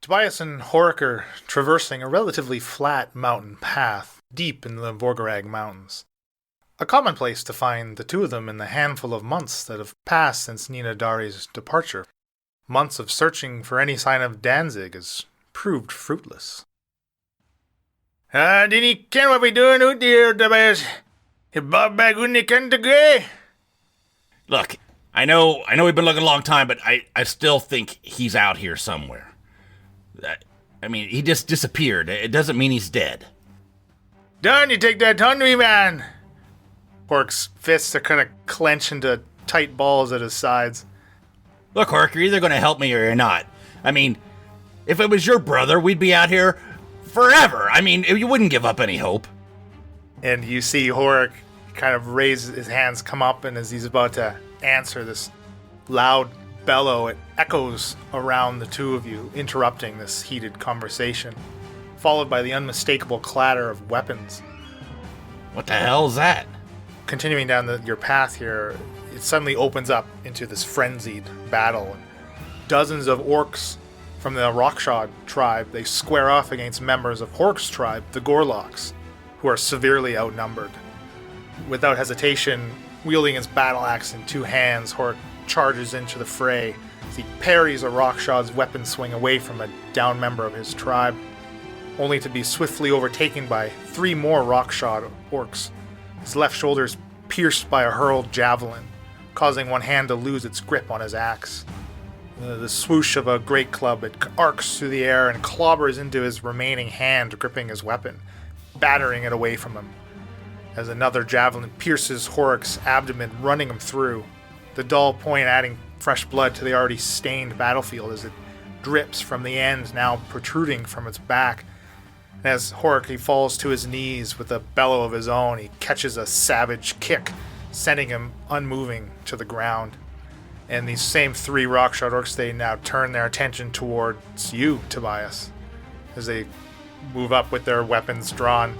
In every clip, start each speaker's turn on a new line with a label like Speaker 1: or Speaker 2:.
Speaker 1: Tobias and Horik are traversing a relatively flat mountain path deep in the Vorgarag Mountains. A common place to find the two of them in the handful of months that have passed since Nina Dari's departure. Months of searching for any sign of Danzig has proved fruitless.
Speaker 2: Didn't you ken what we doing out here, Tobias? You bob back when you can to grey?
Speaker 3: Look, I know we've been looking a long time, but I still think he's out here somewhere. I mean, he just disappeared. It doesn't mean he's dead.
Speaker 2: Don't you take that on me, man?
Speaker 1: Horik's fists are kind of clenched into tight balls at his sides.
Speaker 3: Look, Hork, you're either going to help me or you're not. I mean, if it was your brother, we'd be out here forever. I mean, you wouldn't give up any hope.
Speaker 1: And you see Horik kind of raise his hands, come up, and as he's about to answer this loud bellow, it echoes around the two of you, interrupting this heated conversation, followed by the unmistakable clatter of weapons.
Speaker 3: What the hell is that?
Speaker 1: Continuing down your path here, it suddenly opens up into this frenzied battle. Dozens of orcs from the Rockshod tribe, they square off against members of Horik's tribe, the Gorloks, who are severely outnumbered. Without hesitation, wielding his battle axe in two hands, Horik charges into the fray as he parries a Rockshod's weapon swing away from a down member of his tribe, only to be swiftly overtaken by three more Rockshod orcs, his left shoulder is pierced by a hurled javelin, causing one hand to lose its grip on his axe. The swoosh of a great club, it arcs through the air and clobbers into his remaining hand gripping his weapon, battering it away from him, as another javelin pierces Horik's abdomen, running him through, the dull point adding fresh blood to the already stained battlefield as it drips from the end now protruding from its back. And as Horik, he falls to his knees with a bellow of his own, he catches a savage kick, sending him unmoving to the ground. And these same three Rockshod orcs, they now turn their attention towards you, Tobias, as they move up with their weapons drawn.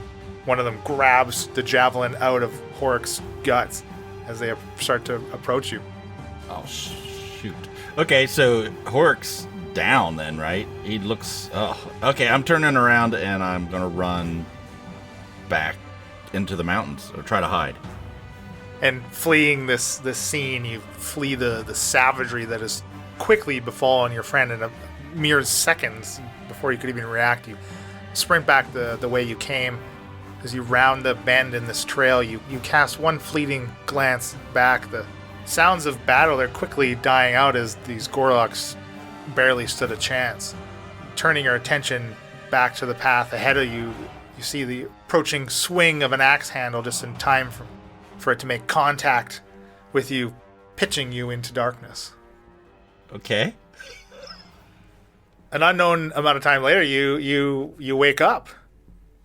Speaker 1: One of them grabs the javelin out of Horik's guts as they start to approach you.
Speaker 3: Oh, shoot. Okay, so Horik's down then, right? He looks... okay, I'm turning around and I'm going to run back into the mountains or try to hide.
Speaker 1: And fleeing this scene, you flee the savagery that has quickly befallen your friend in a mere seconds before you could even react. You sprint back the way you came. As you round the bend in this trail, you cast one fleeting glance back. The sounds of battle are quickly dying out as these Gorloks barely stood a chance. Turning your attention back to the path ahead of you, you see the approaching swing of an axe handle just in time for it to make contact with you, pitching you into darkness.
Speaker 3: Okay.
Speaker 1: An unknown amount of time later, you wake up.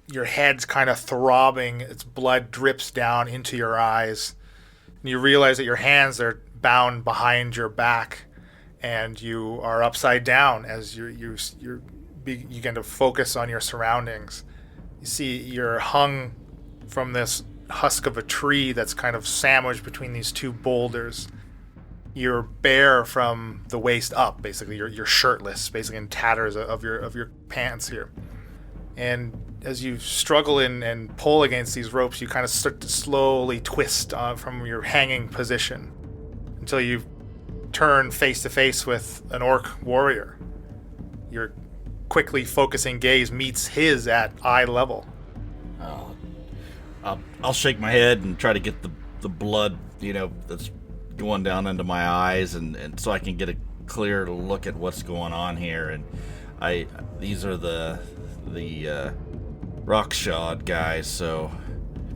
Speaker 1: Your head's kind of throbbing, its blood drips down into your eyes. And you realize that your hands are bound behind your back, and you are upside down as you begin to focus on your surroundings. You see you're hung from this husk of a tree that's kind of sandwiched between these two boulders. You're bare from the waist up, basically. You're shirtless, basically in tatters of your pants here. And as you struggle and pull against these ropes, you kind of start to slowly twist from your hanging position until you turn face to face with an orc warrior. Your quickly focusing gaze meets his at eye level.
Speaker 3: I'll shake my head and try to get the blood, that's going down into my eyes, and so I can get a clear look at what's going on here. And these are the Rockshod guys, so...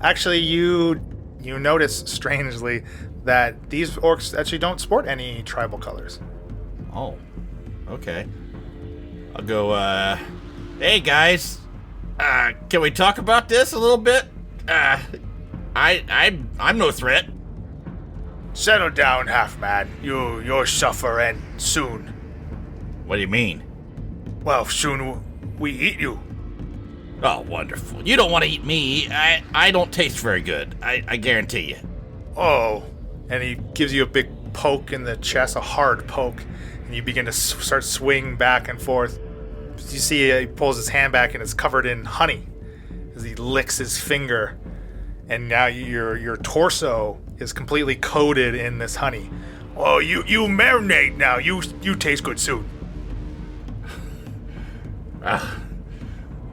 Speaker 1: Actually, you notice, strangely, that these orcs actually don't sport any tribal colors.
Speaker 3: Oh, okay. I'll go, hey guys, can we talk about this a little bit? I'm no threat.
Speaker 2: Settle down, half-man. You'll suffer and soon.
Speaker 3: What do you mean?
Speaker 2: Well, soon we eat you.
Speaker 3: Oh, wonderful. You don't want to eat me. I don't taste very good. I guarantee you.
Speaker 2: Oh.
Speaker 1: And he gives you a big poke in the chest, a hard poke, and you begin to start swing back and forth. You see he pulls his hand back and it's covered in honey as he licks his finger. And now your torso is completely coated in this honey.
Speaker 2: Oh, you marinate now. You taste good soon.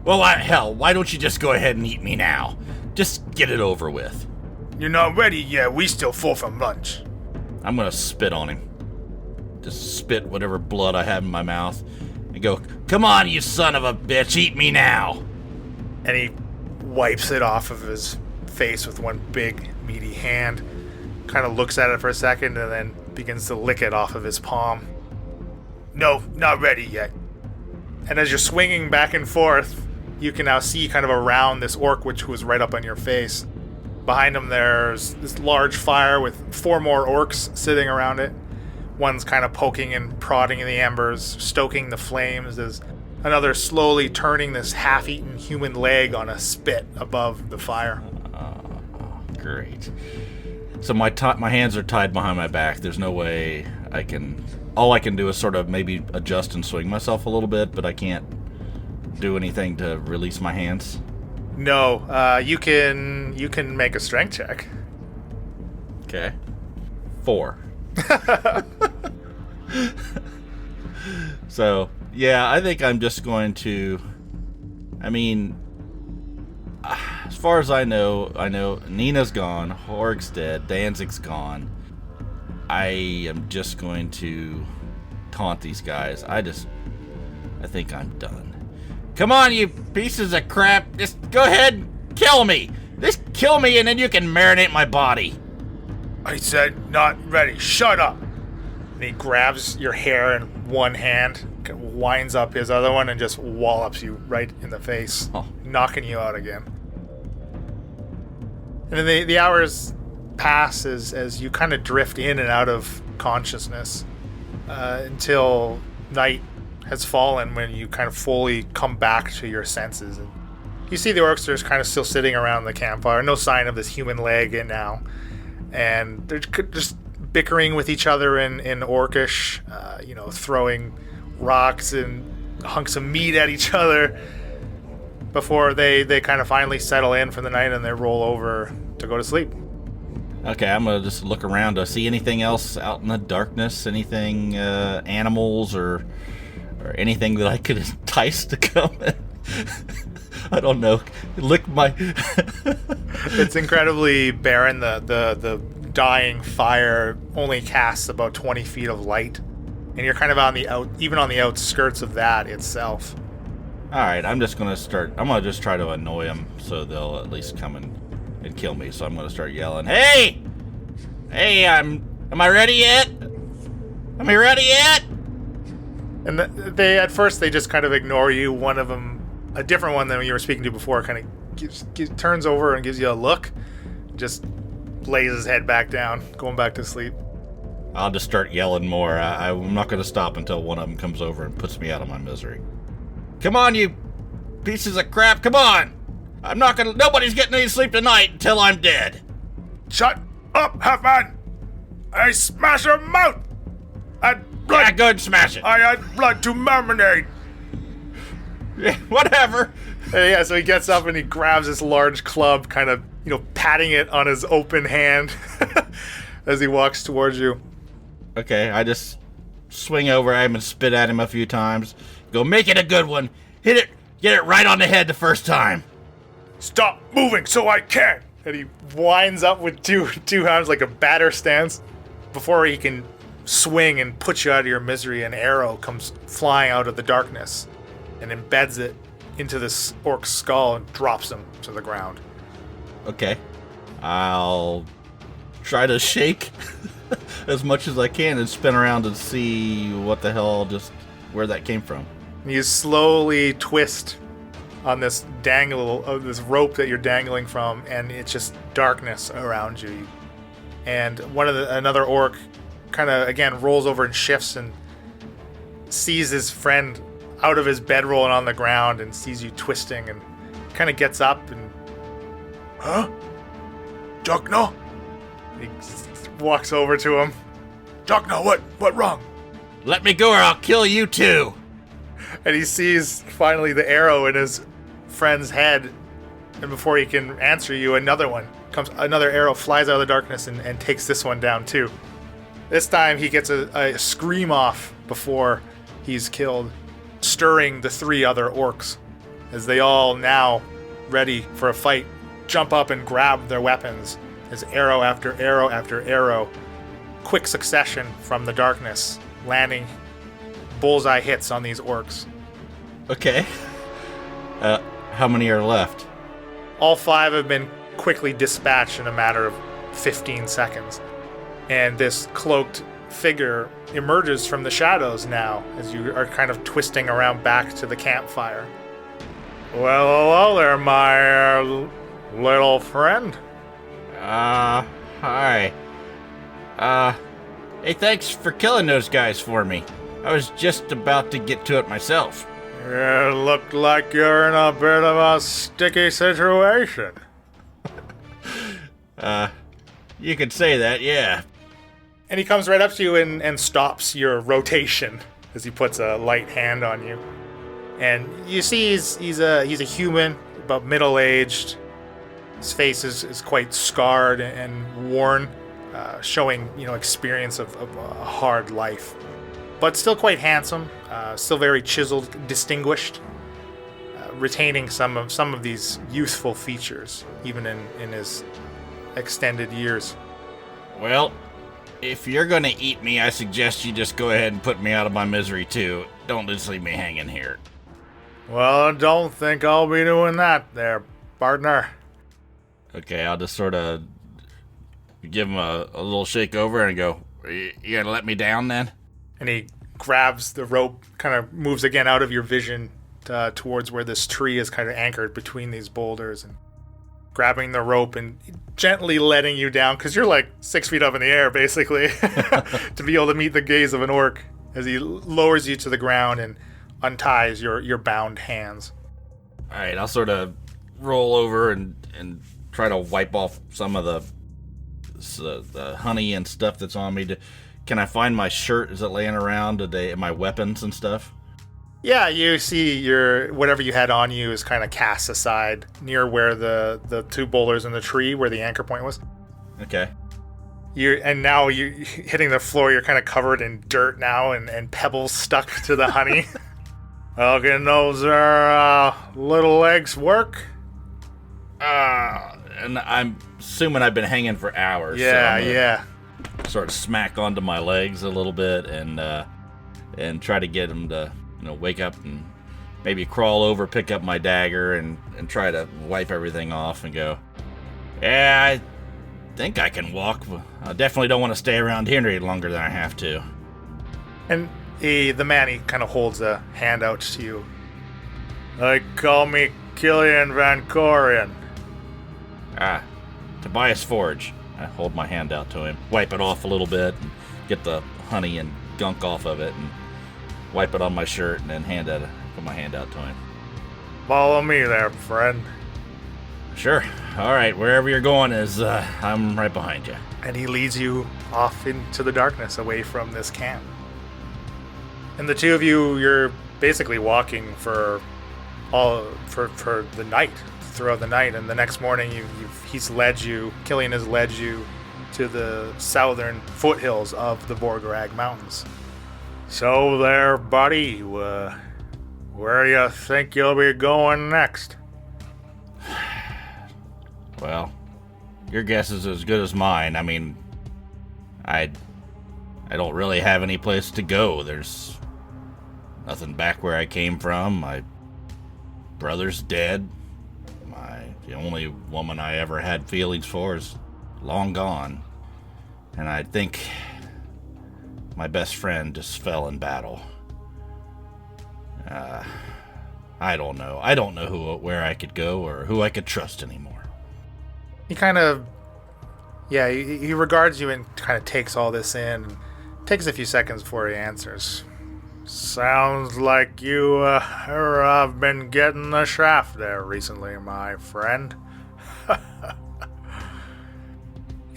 Speaker 3: Well, hell, why don't you just go ahead and eat me now? Just get it over with.
Speaker 2: You're not ready yet. We still full from lunch.
Speaker 3: I'm gonna spit on him. Just spit whatever blood I have in my mouth and go, come on, you son of a bitch, eat me now.
Speaker 1: And he wipes it off of his face with one big, meaty hand. Kind of looks at it for a second and then begins to lick it off of his palm.
Speaker 2: No, not ready yet.
Speaker 1: And as you're swinging back and forth, you can now see kind of around this orc, which was right up on your face. Behind him, there's this large fire with 4 more orcs sitting around it. One's kind of poking and prodding in the embers, stoking the flames. There's another slowly turning this half-eaten human leg on a spit above the fire.
Speaker 3: Great. So my hands are tied behind my back. There's no way I can... All I can do is sort of maybe adjust and swing myself a little bit, but I can't do anything to release my hands.
Speaker 1: No, you can make a strength check.
Speaker 3: Okay. 4. So, yeah, I think I'm just going to... I mean, as far as I know Nina's gone, Horg's dead, Danzig's gone. I am just going to taunt these guys. I think I'm done. Come on, you pieces of crap. Just go ahead and kill me. Just kill me and then you can marinate my body.
Speaker 2: I said not ready. Shut up.
Speaker 1: And he grabs your hair in one hand, winds up his other one, and just wallops you right in the face, knocking you out again. And then the hours pass as you kind of drift in and out of consciousness until night has fallen, when you kind of fully come back to your senses. And you see the orcs are kind of still sitting around the campfire, no sign of this human leg in now. And they're just bickering with each other in orcish, throwing rocks and hunks of meat at each other before they kind of finally settle in for the night and they roll over to go to sleep.
Speaker 3: Okay, I'm gonna just look around to see anything else out in the darkness, anything, animals or anything that I could entice to come in. I don't know. Lick my...
Speaker 1: It's incredibly barren. The dying fire only casts about 20 feet of light, and you're kind of even on the outskirts of that itself.
Speaker 3: All right, I'm gonna just try to annoy them so they'll at least come and kill me. So I'm gonna start yelling, "Hey, am I ready yet? Am I ready yet?"
Speaker 1: And at first they just kind of ignore you. One of them, a different one than you were speaking to before, kind of turns over and gives you a look, just lays his head back down, going back to sleep.
Speaker 3: I'll just start yelling more. I'm not going to stop until one of them comes over and puts me out of my misery. Come on, you pieces of crap! Come on! Nobody's getting any sleep tonight until I'm dead.
Speaker 2: Shut up, Half-Man! I smash her mouth! Blood.
Speaker 3: Yeah, good, smash it.
Speaker 2: I add blood to marinade.
Speaker 3: Yeah, whatever.
Speaker 1: Yeah, so he gets up and he grabs this large club, kind of, patting it on his open hand as he walks towards you.
Speaker 3: Okay, I just swing over at him and spit at him a few times. Go, make it a good one. Hit it, get it right on the head the first time.
Speaker 2: Stop moving so I can.
Speaker 1: And he winds up with two hands like a batter stance. Before he can swing and put you out of your misery, an arrow comes flying out of the darkness and embeds it into this orc's skull and drops him to the ground.
Speaker 3: Okay. I'll try to shake as much as I can and spin around and see what the hell, just where that came from.
Speaker 1: You slowly twist on this this rope that you're dangling from, and it's just darkness around you. And another orc kind of again rolls over and shifts and sees his friend out of his bedroll and on the ground, and sees you twisting, and kind of gets up and,
Speaker 2: huh? Duckno?
Speaker 1: He walks over to him.
Speaker 2: Duckno, what wrong?
Speaker 3: Let me go or I'll kill you too.
Speaker 1: And he sees finally the arrow in his friend's head, and before he can answer you, another arrow flies out of the darkness and takes this one down too. This time he gets a scream off before he's killed, stirring the 3 other orcs as they all, now ready for a fight, jump up and grab their weapons as arrow after arrow after arrow, quick succession from the darkness, landing bullseye hits on these orcs.
Speaker 3: Okay. How many are left?
Speaker 1: All 5 have been quickly dispatched in a matter of 15 seconds. And this cloaked figure emerges from the shadows now as you are kind of twisting around back to the campfire. Well, hello there, my little friend.
Speaker 3: Hi. Hey, thanks for killing those guys for me. I was just about to get to it myself.
Speaker 1: It looked like you're in a bit of a sticky situation.
Speaker 3: You could say that, yeah.
Speaker 1: And he comes right up to you and stops your rotation as he puts a light hand on you. And you see he's a human, about middle-aged. His face is quite scarred and worn, showing experience of a hard life. But still quite handsome, still very chiseled, distinguished, retaining some of these youthful features, even in his extended years.
Speaker 3: Well, if you're gonna eat me, I suggest you just go ahead and put me out of my misery too. Don't just leave me hanging here.
Speaker 1: Well, I don't think I'll be doing that there, partner.
Speaker 3: Okay, I'll just sort of give him a little shake over and go, you gonna let me down then?
Speaker 1: And he grabs the rope, kind of moves again out of your vision towards where this tree is kind of anchored between these boulders, and grabbing the rope and gently letting you down, because you're like 6 feet up in the air, basically, to be able to meet the gaze of an orc as he lowers you to the ground and unties your bound hands.
Speaker 3: All right, I'll sort of roll over and try to wipe off some of the honey and stuff that's on me. Can I find my shirt? Is it laying around? My weapons and stuff?
Speaker 1: Yeah, you see whatever you had on you is kind of cast aside near where the 2 boulders in the tree where the anchor point was.
Speaker 3: Okay.
Speaker 1: Now you hitting the floor, you're kind of covered in dirt now and pebbles stuck to the honey. Oh, can those little legs work?
Speaker 3: And I'm assuming I've been hanging for hours.
Speaker 1: Yeah,
Speaker 3: so
Speaker 1: yeah.
Speaker 3: Sort of smack onto my legs a little bit and try to get them to wake up and maybe crawl over, pick up my dagger and try to wipe everything off and go, yeah, I think I can walk. I definitely don't want to stay around here any longer than I have to.
Speaker 1: And the man, he kind of holds a hand out to you. They call me Killian Van Corian.
Speaker 3: Tobias Forge. I hold my hand out to him, wipe it off a little bit, and get the honey and gunk off of it, and wipe it on my shirt, and then put my hand out to him.
Speaker 1: Follow me there, friend.
Speaker 3: Sure. All right, wherever you're going I'm right behind you.
Speaker 1: And he leads you off into the darkness, away from this camp. And the 2 of you're basically walking for the night, throughout the night. And the next morning, Killian has led you to the southern foothills of the Borgarag Mountains. So there, buddy, where you think you'll be going next?
Speaker 3: Well, your guess is as good as mine. I mean, I don't really have any place to go. There's nothing back where I came from. My brother's dead. The only woman I ever had feelings for is long gone. And I think my best friend just fell in battle. I don't know. I don't know where I could go or who I could trust anymore.
Speaker 1: He kind of, he regards you and kind of takes all this in. And takes a few seconds before he answers. Sounds like you have been getting the shaft there recently, my friend.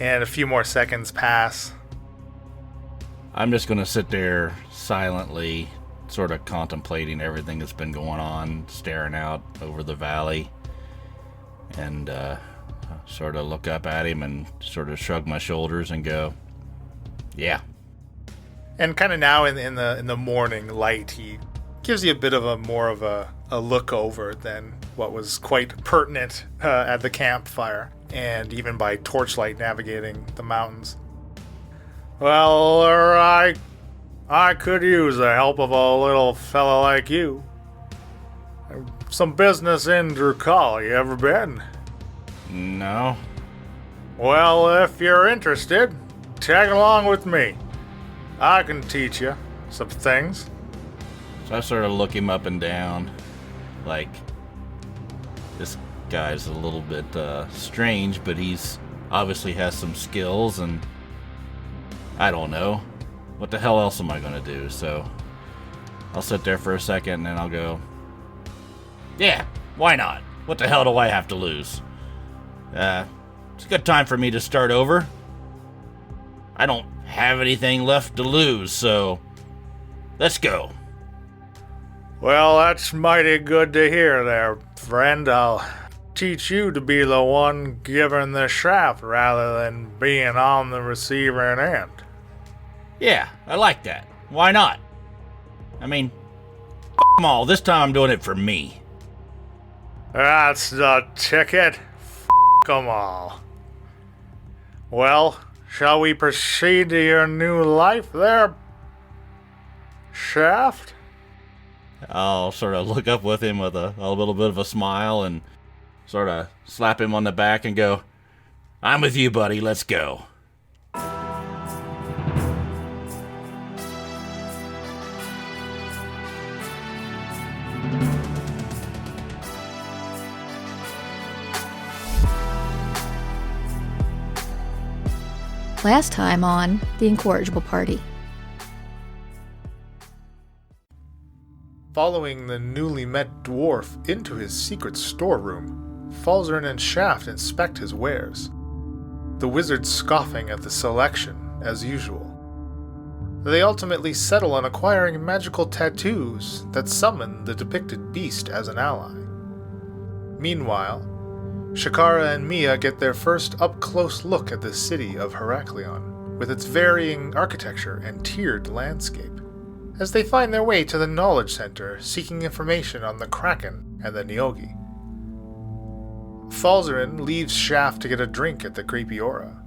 Speaker 1: And a few more seconds pass.
Speaker 3: I'm just going to sit there silently, sort of contemplating everything that's been going on, staring out over the valley, and sort of look up at him and sort of shrug my shoulders and go, yeah.
Speaker 1: And kind of now in the morning light, he gives you a bit of a more of a look over than what was quite pertinent at the campfire, and even by torchlight navigating the mountains. Well, I could use the help of a little fella like you. Some business in Drukal, you ever been?
Speaker 3: No.
Speaker 1: Well, if you're interested, tag along with me. I can teach you some things.
Speaker 3: So I sort of look him up and down, like, this guy's a little bit strange, but he's obviously has some skills, and I don't know. What the hell else am I going to do? So I'll sit there for a second, and then I'll go, yeah, why not? What the hell do I have to lose? It's a good time for me to start over. I don't have anything left to lose, so let's go.
Speaker 1: Well, that's mighty good to hear there, friend. I'll teach you to be the one giving the shaft rather than being on the receiving end.
Speaker 3: Yeah, I like that. Why not? I mean, them all. This time I'm doing it for me.
Speaker 1: That's the ticket. Them all. Well, shall we proceed to your new life there, Shaft?
Speaker 3: I'll sort of look up with him with a little bit of a smile and sort of slap him on the back and go, I'm with you, buddy. Let's go.
Speaker 4: Last time on the Incorrigible Party.
Speaker 1: Following the newly met dwarf into his secret storeroom, Falzarin and Shaft inspect his wares, the wizard scoffing at the selection, as usual. They ultimately settle on acquiring magical tattoos that summon the depicted beast as an ally. Meanwhile, Shakara and Mia get their first up-close look at the city of Heraklion, with its varying architecture and tiered landscape, as they find their way to the Knowledge Center seeking information on the Kraken and the Nyogi. Falzarin leaves Shaft to get a drink at the Creepy Aura,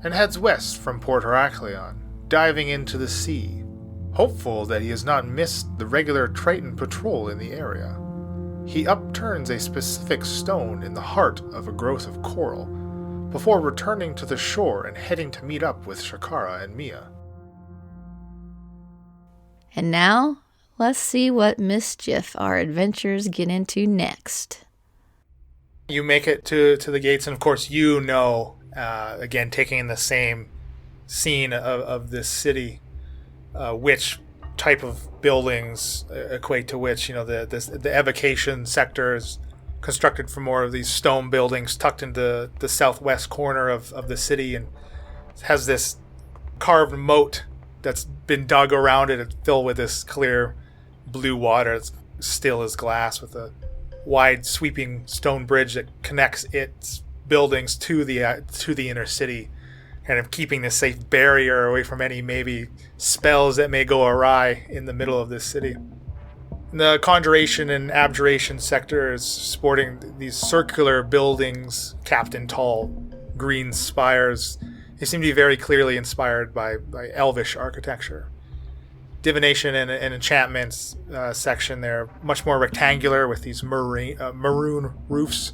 Speaker 1: and heads west from Port Heraklion, diving into the sea, hopeful that he has not missed the regular Triton patrol in the area. He upturns a specific stone in the heart of a growth of coral, before returning to the shore and heading to meet up with Shakara and Mia.
Speaker 4: And now, let's see what mischief our adventurers get into next.
Speaker 1: You make it to the gates, and of course you know, again, taking in the same scene of this city, which type of buildings equate to which. You know, the evocation sector is constructed from more of these stone buildings tucked into the southwest corner of the city, and has this carved moat that's been dug around it. It's filled with this clear blue water. It's still as glass, with a wide sweeping stone bridge that connects its buildings to the inner city, kind of keeping this safe barrier away from any maybe spells that may go awry in the middle of this city. The conjuration and abjuration sector is sporting these circular buildings capped in tall green spires. They seem to be very clearly inspired by elvish architecture. Divination and enchantments section there, much more rectangular, with these maroon roofs,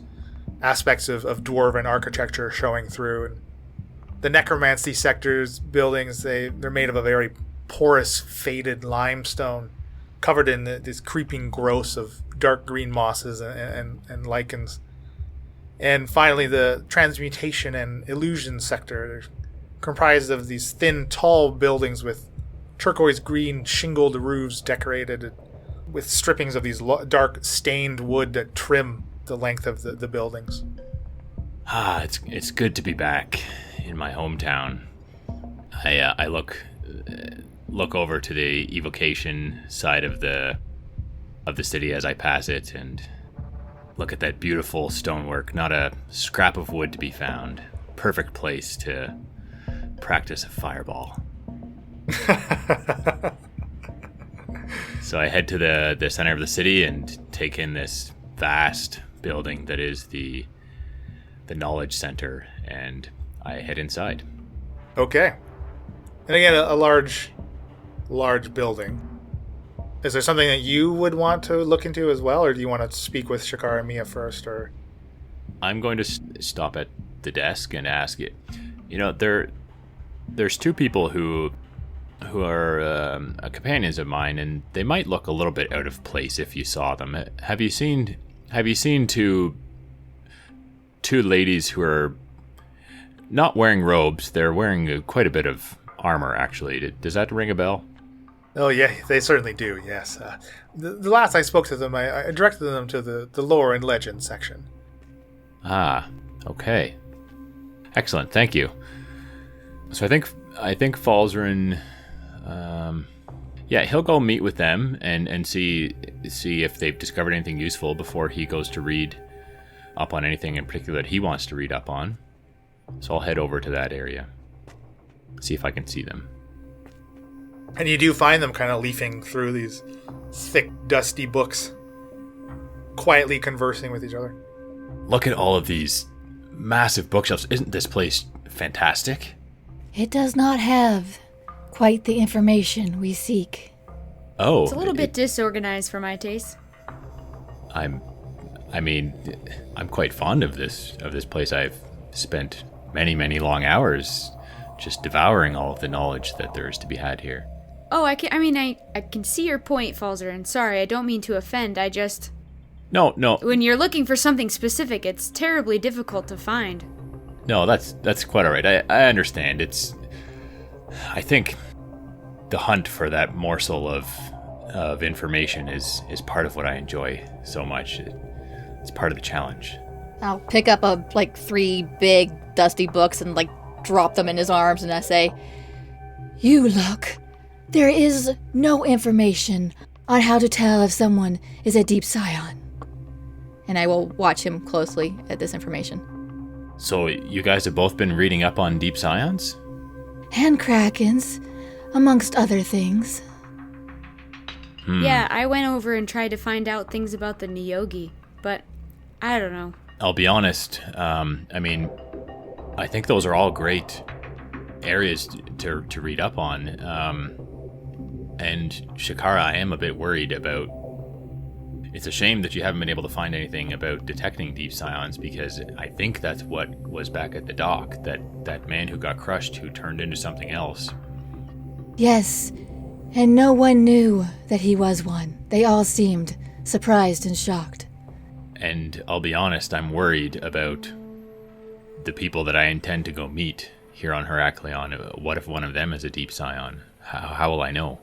Speaker 1: aspects of dwarven architecture showing through. And the necromancy sector's buildings, they're made of a very porous, faded limestone, covered in these creeping growths of dark green mosses and lichens. And finally, the transmutation and illusion sector, they're comprised of these thin, tall buildings with turquoise green shingled roofs decorated with strippings of these dark stained wood that trim the length of the buildings.
Speaker 5: It's good to be back in my hometown. I look look over to the evocation side of the city as I pass it and look at that beautiful stonework. Not a scrap of wood to be found. Perfect place to practice a fireball. So I head to the center of the city and take in this vast building that is the knowledge center, and I head inside.
Speaker 1: Okay. And again, a large building. Is there something that you would want to look into as well, or do you want to speak with Shakara and Mia first? Or
Speaker 5: I'm going to stop at the desk and ask it. There's two people who are companions of mine, and they might look a little bit out of place if you saw them. Have you seen two ladies who are not wearing robes? They're wearing quite a bit of armor, actually. Does that ring a bell?
Speaker 1: Oh yeah, they certainly do. Yes. The last I spoke to them, I directed them to the lore and legend section.
Speaker 5: Ah, okay. Excellent. Thank you. So I think Falzarin, he'll go meet with them and see if they've discovered anything useful before he goes to read up on anything in particular that he wants to read up on. So I'll head over to that area, see if I can see them.
Speaker 1: And you do find them kind of leafing through these thick, dusty books, quietly conversing with each other.
Speaker 5: Look at all of these massive bookshelves. Isn't this place fantastic?
Speaker 6: It does not have quite the information we seek.
Speaker 5: Oh.
Speaker 7: It's a little bit disorganized for my taste.
Speaker 5: I'm quite fond of this place. I've spent many, many long hours just devouring all of the knowledge that there is to be had here.
Speaker 7: Oh, I can see your point, Falzarin. Sorry, I don't mean to offend. I just...
Speaker 5: No.
Speaker 7: When you're looking for something specific, it's terribly difficult to find.
Speaker 5: No, that's quite all right. I understand. I think the hunt for that morsel of information is part of what I enjoy so much. It's part of the challenge.
Speaker 4: I'll pick up 3 big dusty books and drop them in his arms, and I say,
Speaker 6: You look. There is no information on how to tell if someone is a deep scion.
Speaker 4: and I will watch him closely at this information.
Speaker 5: So you guys have both been reading up on deep scions?
Speaker 6: And krakens, amongst other things.
Speaker 7: Yeah, I went over and tried to find out things about the Niyogi, but I don't know.
Speaker 5: I'll be honest, I think those are all great areas to read up on. And Shakara, I am a bit worried about... It's a shame that you haven't been able to find anything about detecting deep scions, because I think that's what was back at the dock, that man who got crushed who turned into something else.
Speaker 6: Yes, and no one knew that he was one. They all seemed surprised and shocked.
Speaker 5: And I'll be honest, I'm worried about the people that I intend to go meet here on Heraklion. What if one of them is a deep scion? How will I know?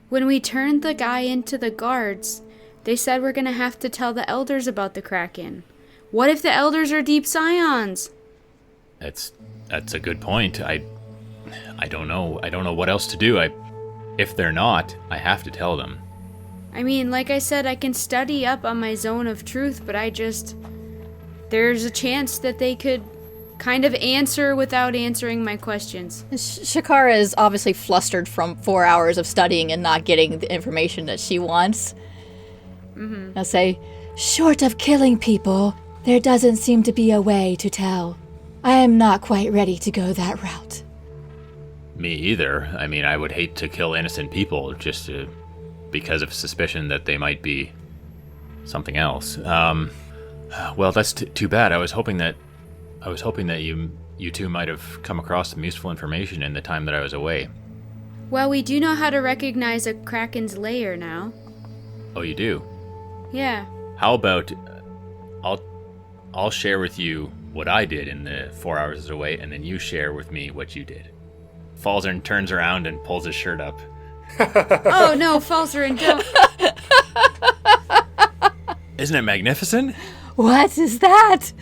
Speaker 7: When we turned the guy into the guards, they said we're gonna have to tell the elders about the Kraken. What if the elders are deep scions?
Speaker 5: That's a good point. I don't know. I don't know what else to do. If they're not, I have to tell them.
Speaker 7: I mean, like I said, I can study up on my zone of truth, but there's a chance that they could kind of answer without answering my questions.
Speaker 4: Shakara is obviously flustered from 4 hours of studying and not getting the information that she wants.
Speaker 6: Mm-hmm.
Speaker 4: I'll say,
Speaker 6: Short of killing people, there doesn't seem to be a way to tell. I am not quite ready to go that route.
Speaker 5: Me either. I mean, I would hate to kill innocent people just because of suspicion that they might be something else. Well, that's too bad. I was hoping that you two might have come across some useful information in the time that I was away.
Speaker 7: Well, we do know how to recognize a Kraken's lair now.
Speaker 5: Oh, you do?
Speaker 7: Yeah.
Speaker 5: How about I'll share with you what I did in the 4 hours away, and then you share with me what you did. Falzarin turns around and pulls his shirt up.
Speaker 7: Oh no, Falzarin, don't.
Speaker 5: Isn't it magnificent?
Speaker 6: What is that?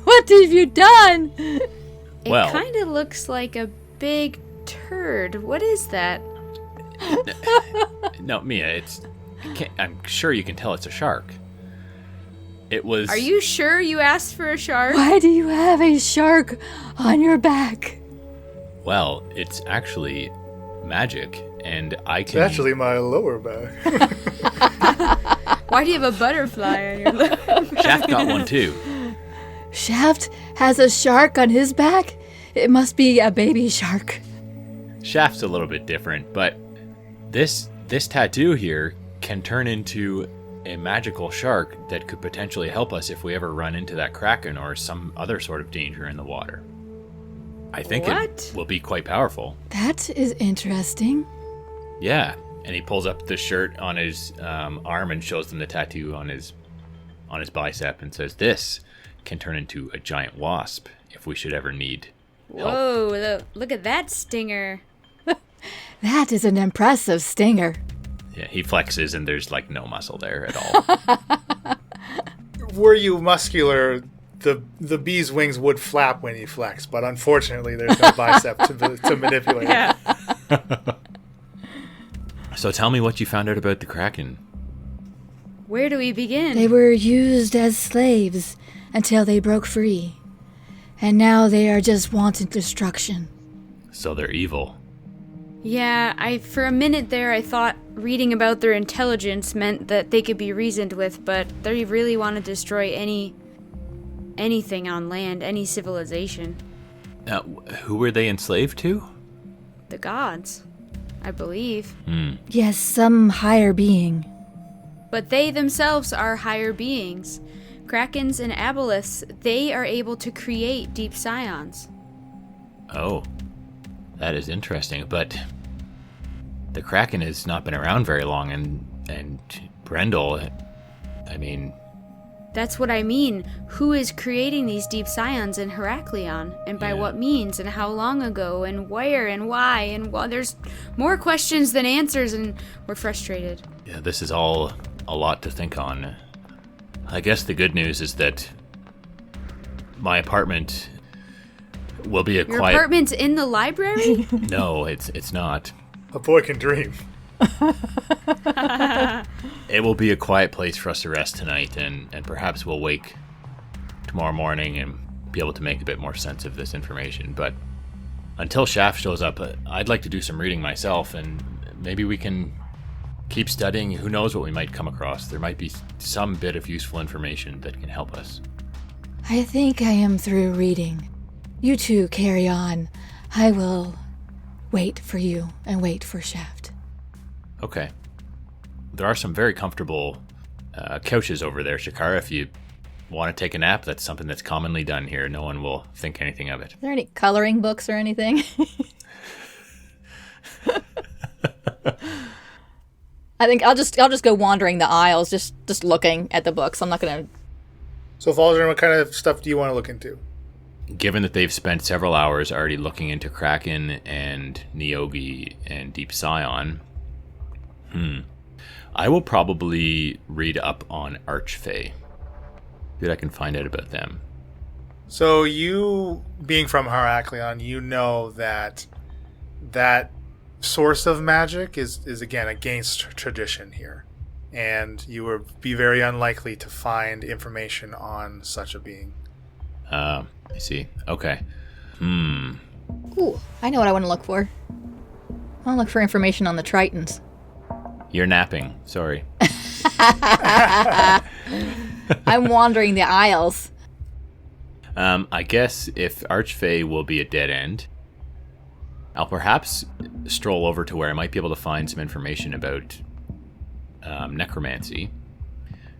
Speaker 6: What have you done?
Speaker 7: It kind of looks like a big turd. What is that?
Speaker 5: No, Mia, I'm sure you can tell it's a shark. It was...
Speaker 7: Are you sure you asked for a shark?
Speaker 6: Why do you have a shark on your back?
Speaker 5: Well, it's actually magic, and I
Speaker 1: It's
Speaker 5: can...
Speaker 1: actually my lower back.
Speaker 7: Why do you have a butterfly on your lip?
Speaker 5: Shaft got one too.
Speaker 6: Shaft has a shark on his back? It must be a baby shark.
Speaker 5: Shaft's a little bit different, but this tattoo here can turn into a magical shark that could potentially help us if we ever run into that kraken or some other sort of danger in the water. I think it will be quite powerful.
Speaker 6: That is interesting.
Speaker 5: Yeah, and he pulls up the shirt on his arm and shows them the tattoo on his bicep and says, "This can turn into a giant wasp if we should ever need help."
Speaker 7: Whoa, look at that stinger.
Speaker 6: That is an impressive stinger.
Speaker 5: Yeah, he flexes and there's like no muscle there at all.
Speaker 1: Were you muscular, the bee's wings would flap when he flexed, but unfortunately there's no bicep to manipulate.
Speaker 7: Yeah.
Speaker 5: So tell me what you found out about the kraken.
Speaker 7: Where do we begin?
Speaker 6: They were used as slaves until they broke free. And now they are just wanting destruction.
Speaker 5: So they're evil.
Speaker 7: Yeah, for a minute there I thought reading about their intelligence meant that they could be reasoned with, but they really want to destroy anything on land, any civilization.
Speaker 5: Now, who were they enslaved to?
Speaker 7: The gods, I believe.
Speaker 6: Yes, some higher being.
Speaker 7: But they themselves are higher beings. Krakens and aboleths, they are able to create deep scions.
Speaker 5: Oh, that is interesting, but the kraken has not been around very long, and Brendel, I mean...
Speaker 7: That's what I mean. Who is creating these deep scions in Heraklion? And by what means? And how long ago? And where? And why? And there's more questions than answers, and we're frustrated.
Speaker 5: Yeah, this is all a lot to think on. I guess the good news is that my apartment will be a
Speaker 7: Your
Speaker 5: quiet...
Speaker 7: apartment's in the library?
Speaker 5: No, it's not.
Speaker 1: A boy can dream.
Speaker 5: It will be a quiet place for us to rest tonight, and perhaps we'll wake tomorrow morning and be able to make a bit more sense of this information. But until Shaft shows up, I'd like to do some reading myself, and maybe we can keep studying. Who knows what we might come across. There might be some bit of useful information that can help us.
Speaker 6: I think I am through reading. You two carry on. I will wait for you and wait for Shaft.
Speaker 5: Okay. There are some very comfortable couches over there, Shakara. If you want to take a nap, that's something that's commonly done here. No one will think anything of it.
Speaker 4: Are there any coloring books or anything? I think I'll just go wandering the aisles, just looking at the books. I'm not gonna.
Speaker 1: So, Falzern, what kind of stuff do you want to look into?
Speaker 5: Given that they've spent several hours already looking into Kraken and Nyogi and Deep Scion, I will probably read up on Archfey. See what I can find out about them.
Speaker 1: So, you, being from Heraklion, you know that source of magic is again against tradition here, and you would be very unlikely to find information on such a being.
Speaker 5: I see. Okay.
Speaker 4: Ooh, I know what I want to look for. I want to look for information on the Tritons.
Speaker 5: You're napping. Sorry.
Speaker 4: I'm wandering the aisles.
Speaker 5: I guess if Archfey will be a dead end, I'll perhaps stroll over to where I might be able to find some information about necromancy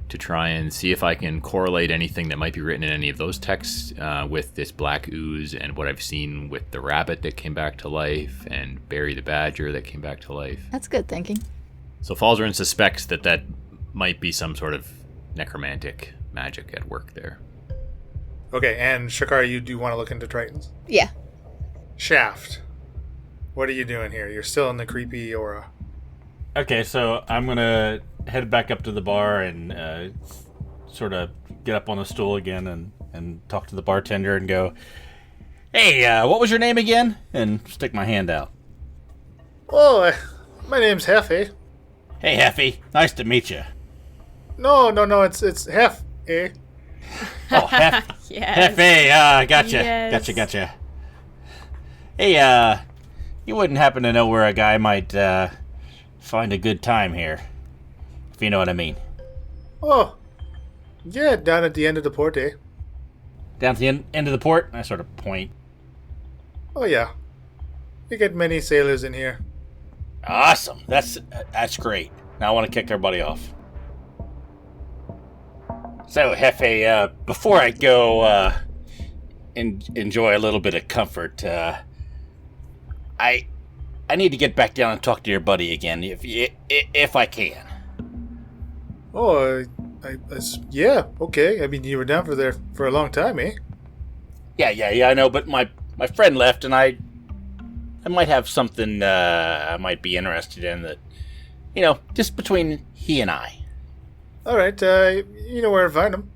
Speaker 5: to try and see if I can correlate anything that might be written in any of those texts with this black ooze and what I've seen with the rabbit that came back to life and Barry the Badger that came back to life.
Speaker 4: That's good thinking.
Speaker 5: So Falzarin suspects that might be some sort of necromantic magic at work there.
Speaker 1: Okay, and Shakara, you do want to look into Tritons?
Speaker 4: Yeah.
Speaker 1: Shaft, what are you doing here? You're still in the creepy aura.
Speaker 3: Okay, so I'm gonna head back up to the bar and sort of get up on the stool again and talk to the bartender and go, "Hey, what was your name again?" And stick my hand out.
Speaker 1: Oh, My name's Hefe.
Speaker 3: Hey, Heffy. Nice to meet you.
Speaker 1: No, it's Hef, eh?
Speaker 3: Oh, Hef.
Speaker 7: Yes.
Speaker 3: Hefe, gotcha.
Speaker 7: Yes.
Speaker 3: Gotcha. Hey, you wouldn't happen to know where a guy might, find a good time here, if you know what I mean.
Speaker 1: Oh, yeah, down at the end of the port, eh?
Speaker 3: Down to the end of the port, I sort of point.
Speaker 1: Oh, yeah. We get many sailors in here.
Speaker 3: Awesome. That's great. Now I want to kick everybody off. So, Hefe, before I go, enjoy a little bit of comfort, I need to get back down and talk to your buddy again, if I can.
Speaker 1: Oh, yeah, okay. I mean, you were down for a long time, eh?
Speaker 3: Yeah, I know, but my friend left, and I might have something I might be interested in that, just between he and I.
Speaker 1: All right, you know where to find him.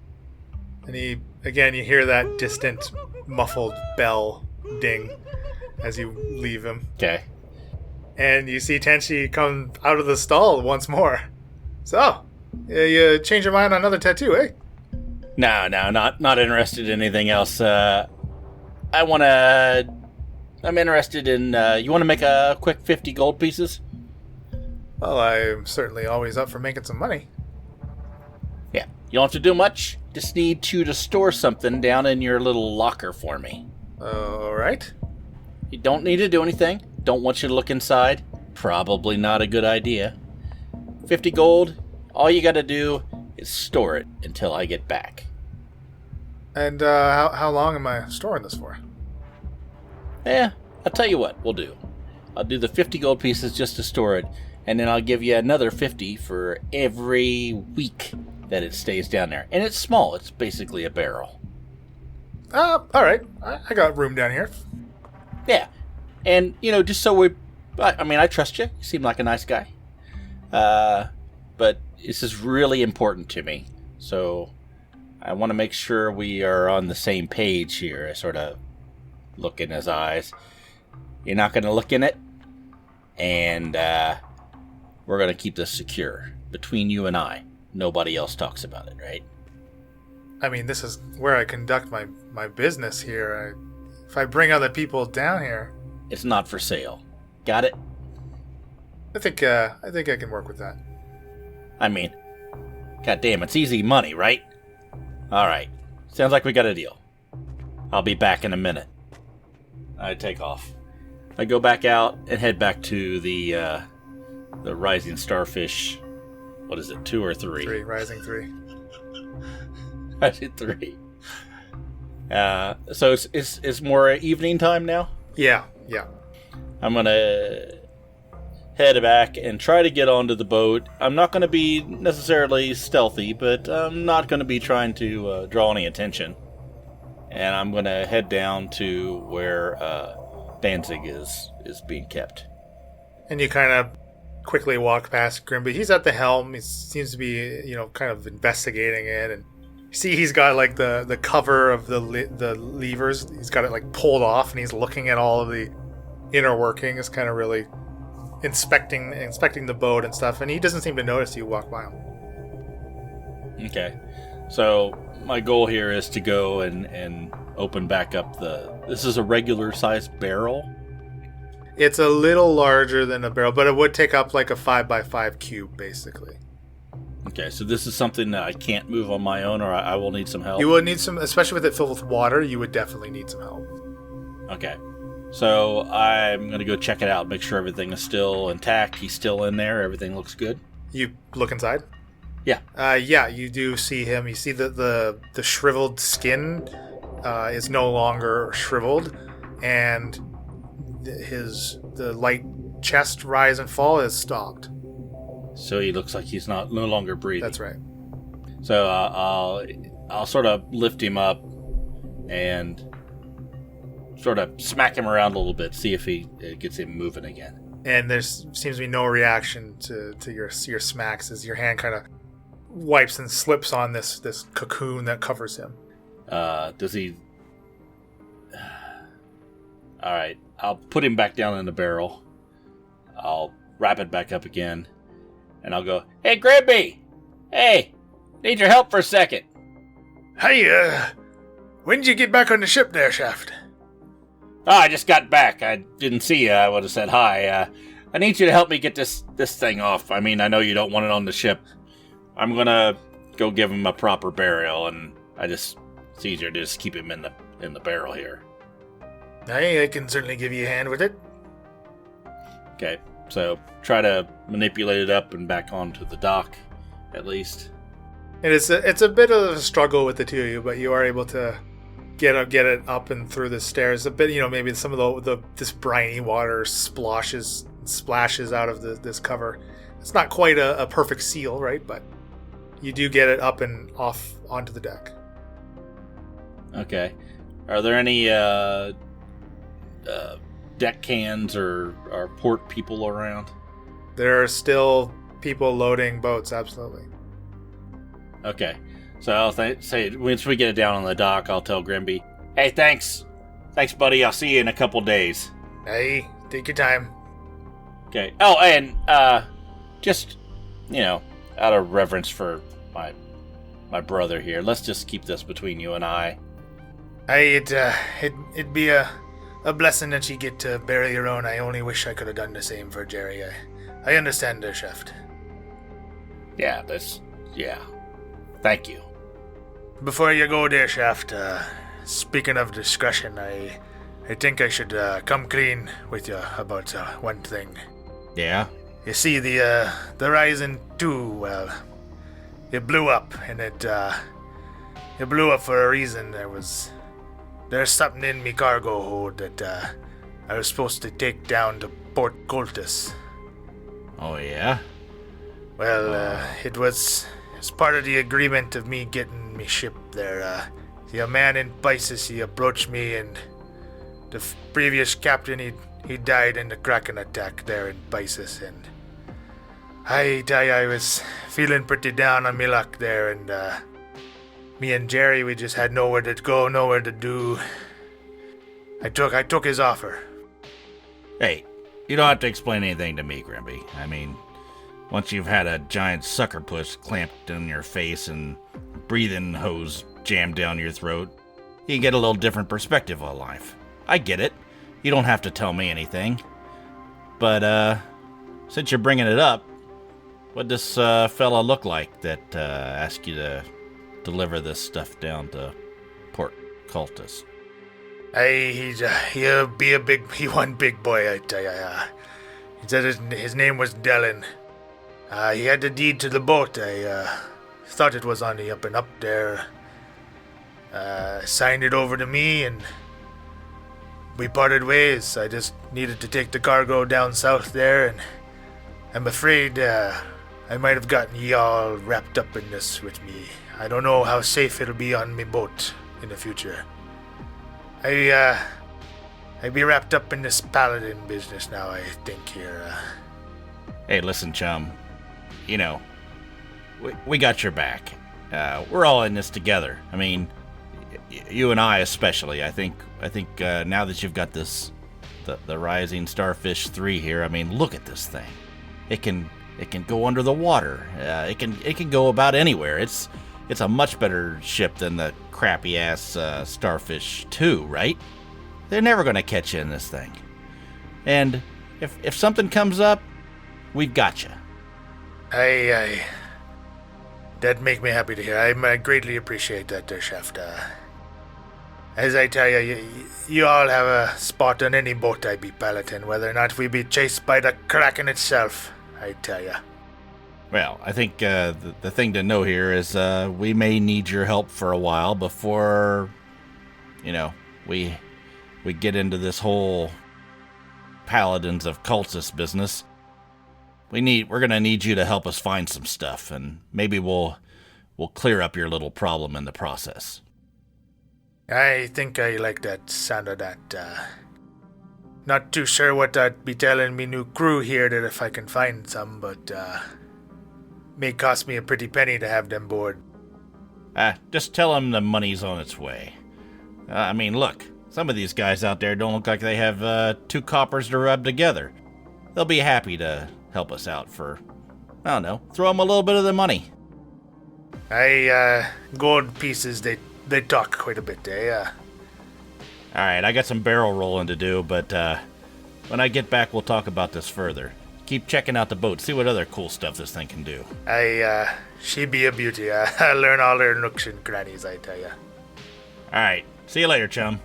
Speaker 1: And you hear that distant, muffled bell ding as you leave him.
Speaker 3: Okay.
Speaker 1: And you see Tenchi come out of the stall once more. So, you change your mind on another tattoo, eh?
Speaker 3: No, not interested in anything else. I'm interested in, you want to make a quick 50 gold pieces?
Speaker 1: Well, I'm certainly always up for making some money.
Speaker 3: Yeah, you don't have to do much. Just need you to store something down in your little locker for me.
Speaker 1: All right.
Speaker 3: You don't need to do anything. Don't want you to look inside. Probably not a good idea. 50 gold, all you gotta do is store it until I get back.
Speaker 1: And how long am I storing this for?
Speaker 3: I'll tell you what we'll do. I'll do the 50 gold pieces just to store it, and then I'll give you another 50 for every week that it stays down there. And it's small. It's basically a barrel.
Speaker 1: All right. I got room down here.
Speaker 3: Yeah. And, just so I trust you. You seem like a nice guy. But this is really important to me. So I want to make sure we are on the same page here. I sort of look in his eyes. You're not going to look in it. And we're going to keep this secure between you and I. Nobody else talks about it, right?
Speaker 1: I mean, this is where I conduct my business here. If I bring other people down here...
Speaker 3: It's not for sale. Got it?
Speaker 1: I think I can work with that.
Speaker 3: I mean, goddamn, it's easy money, right? Alright. Sounds like we got a deal. I'll be back in a minute. I take off. I go back out and head back to the Rising Starfish. What is it, 2 or 3?
Speaker 1: Rising 3.
Speaker 3: Rising 3. So it's more evening time now?
Speaker 1: Yeah.
Speaker 3: I'm gonna head back and try to get onto the boat. I'm not gonna be necessarily stealthy, but I'm not gonna be trying to draw any attention. And I'm gonna head down to where Danzig is being kept.
Speaker 1: And you kind of quickly walk past Grimby. He's at the helm. He seems to be, kind of investigating it. And you see he's got like the cover of the levers. He's got it like pulled off, and he's looking at all of the inner workings, kind of really inspecting the boat and stuff. And he doesn't seem to notice you walk by him.
Speaker 3: Okay. So my goal here is to go and open back up this is a regular sized barrel.
Speaker 1: It's a little larger than a barrel, but it would take up like a 5x5 cube, basically.
Speaker 3: Okay, so this is something that I can't move on my own, or I will need some help?
Speaker 1: You would need some, especially with it filled with water, you would definitely need some help.
Speaker 3: Okay. So I'm going to go check it out, make sure everything is still intact. He's still in there. Everything looks good.
Speaker 1: You look inside?
Speaker 3: Yeah.
Speaker 1: Yeah, you do see him. You see that the shriveled skin is no longer shriveled, and the light chest rise and fall has stopped.
Speaker 3: So he looks like he's no longer breathing.
Speaker 1: That's right.
Speaker 3: So I'll sort of lift him up and sort of smack him around a little bit, see if it gets him moving again.
Speaker 1: And there seems to be no reaction to your smacks as your hand kind of wipes and slips on this cocoon that covers him.
Speaker 3: Does he... Alright, I'll put him back down in the barrel. I'll wrap it back up again, and I'll go, "Hey, Grimby! Hey, need your help for a second."
Speaker 2: Hey, when did you get back on the ship there, Shaft?
Speaker 3: Oh, I just got back. I didn't see you. I would have said hi. I need you to help me get this thing off. I mean, I know you don't want it on the ship. I'm gonna go give him a proper burial, and it's easier to just keep him in the barrel here.
Speaker 2: Hey, I can certainly give you a hand with it.
Speaker 3: Okay, so try to manipulate it up and back onto the dock, at least.
Speaker 1: It's a bit of a struggle with the two of you, but you are able to get it up and through the stairs. A bit, maybe some of this briny water splashes out of this cover. It's not quite a perfect seal, right? But you do get it up and off onto the deck.
Speaker 3: Okay. Are there any deck hands or port people around?
Speaker 1: There are still people loading boats, absolutely.
Speaker 3: Okay. So I'll say, once we get it down on the dock, I'll tell Grimby, "Hey, thanks. Thanks, buddy. I'll see you in a couple days."
Speaker 2: Hey, take your time.
Speaker 3: Okay. Oh, and, just, out of reverence for my brother here, let's just keep this between you and I.
Speaker 2: Hey, it'd be a blessing that you get to bury your own. I only wish I could have done the same for Jerry. I understand there, Shaft.
Speaker 3: Yeah, thank you.
Speaker 2: Before you go there, Shaft, speaking of discretion, I think I should come clean with you about one thing.
Speaker 3: Yeah?
Speaker 2: You see, the Horizon 2, well, it blew up, and it blew up for a reason. There's something in me cargo hold that I was supposed to take down to Port Cultus.
Speaker 3: Oh, yeah?
Speaker 2: Well, it was part of the agreement of me getting me ship there. The man in Pisces, he approached me, and the previous captain, he died in the Kraken attack there in Pisces, and I tell you, I was feeling pretty down on me luck there, and me and Jerry, we just had nowhere to go, nowhere to do. I took his offer.
Speaker 3: Hey, you don't have to explain anything to me, Grimby. I mean, once you've had a giant sucker puss clamped on your face and breathing hose jammed down your throat, you get a little different perspective on life. I get it. You don't have to tell me anything. But, since you're bringing it up, what does fella look like that asked you to deliver this stuff down to Port Cultus?
Speaker 2: Hey, he one big boy, I tell you. He said his name was Dellen. He had the deed to the boat. I thought it was on the up and up there. Signed it over to me, and we parted ways. I just needed to take the cargo down south there, and I'm afraid I might have gotten y'all wrapped up in this with me. I don't know how safe it'll be on me boat in the future. I'd be wrapped up in this paladin business now, I think, here.
Speaker 3: Hey, listen, chum. We got your back. We're all in this together. I mean, you and I especially. I think now that you've got the Rising Starfish 3 here, I mean, look at this thing. It can go under the water. It can go about anywhere. It's a much better ship than the crappy ass Starfish 2, right? They're never gonna catch you in this thing. And if something comes up, we've got you.
Speaker 2: That'd make me happy to hear. I greatly appreciate that, there, Shaft. As I tell you, you all have a spot on any boat I be piloting, whether or not we be chased by the Kraken itself, I tell you.
Speaker 3: Well, I think the thing to know here is we may need your help for a while before, we get into this whole Paladins of Cultus business. We're gonna need you to help us find some stuff, and maybe we'll clear up your little problem in the process.
Speaker 2: I think I like that sound of that. Not too sure what I'd be telling me new crew here that if I can find some, but may cost me a pretty penny to have them board.
Speaker 3: Just tell them the money's on its way. I mean, look, some of these guys out there don't look like they have 2 coppers to rub together. They'll be happy to help us out for, I don't know, throw him a little bit of the money.
Speaker 2: Gold pieces, they talk quite a bit, eh?
Speaker 3: All right, I got some barrel rolling to do, but when I get back, we'll talk about this further. Keep checking out the boat, see what other cool stuff this thing can do.
Speaker 2: She be a beauty. I learn all her nooks and crannies, I tell ya.
Speaker 3: All right, see you later, chum.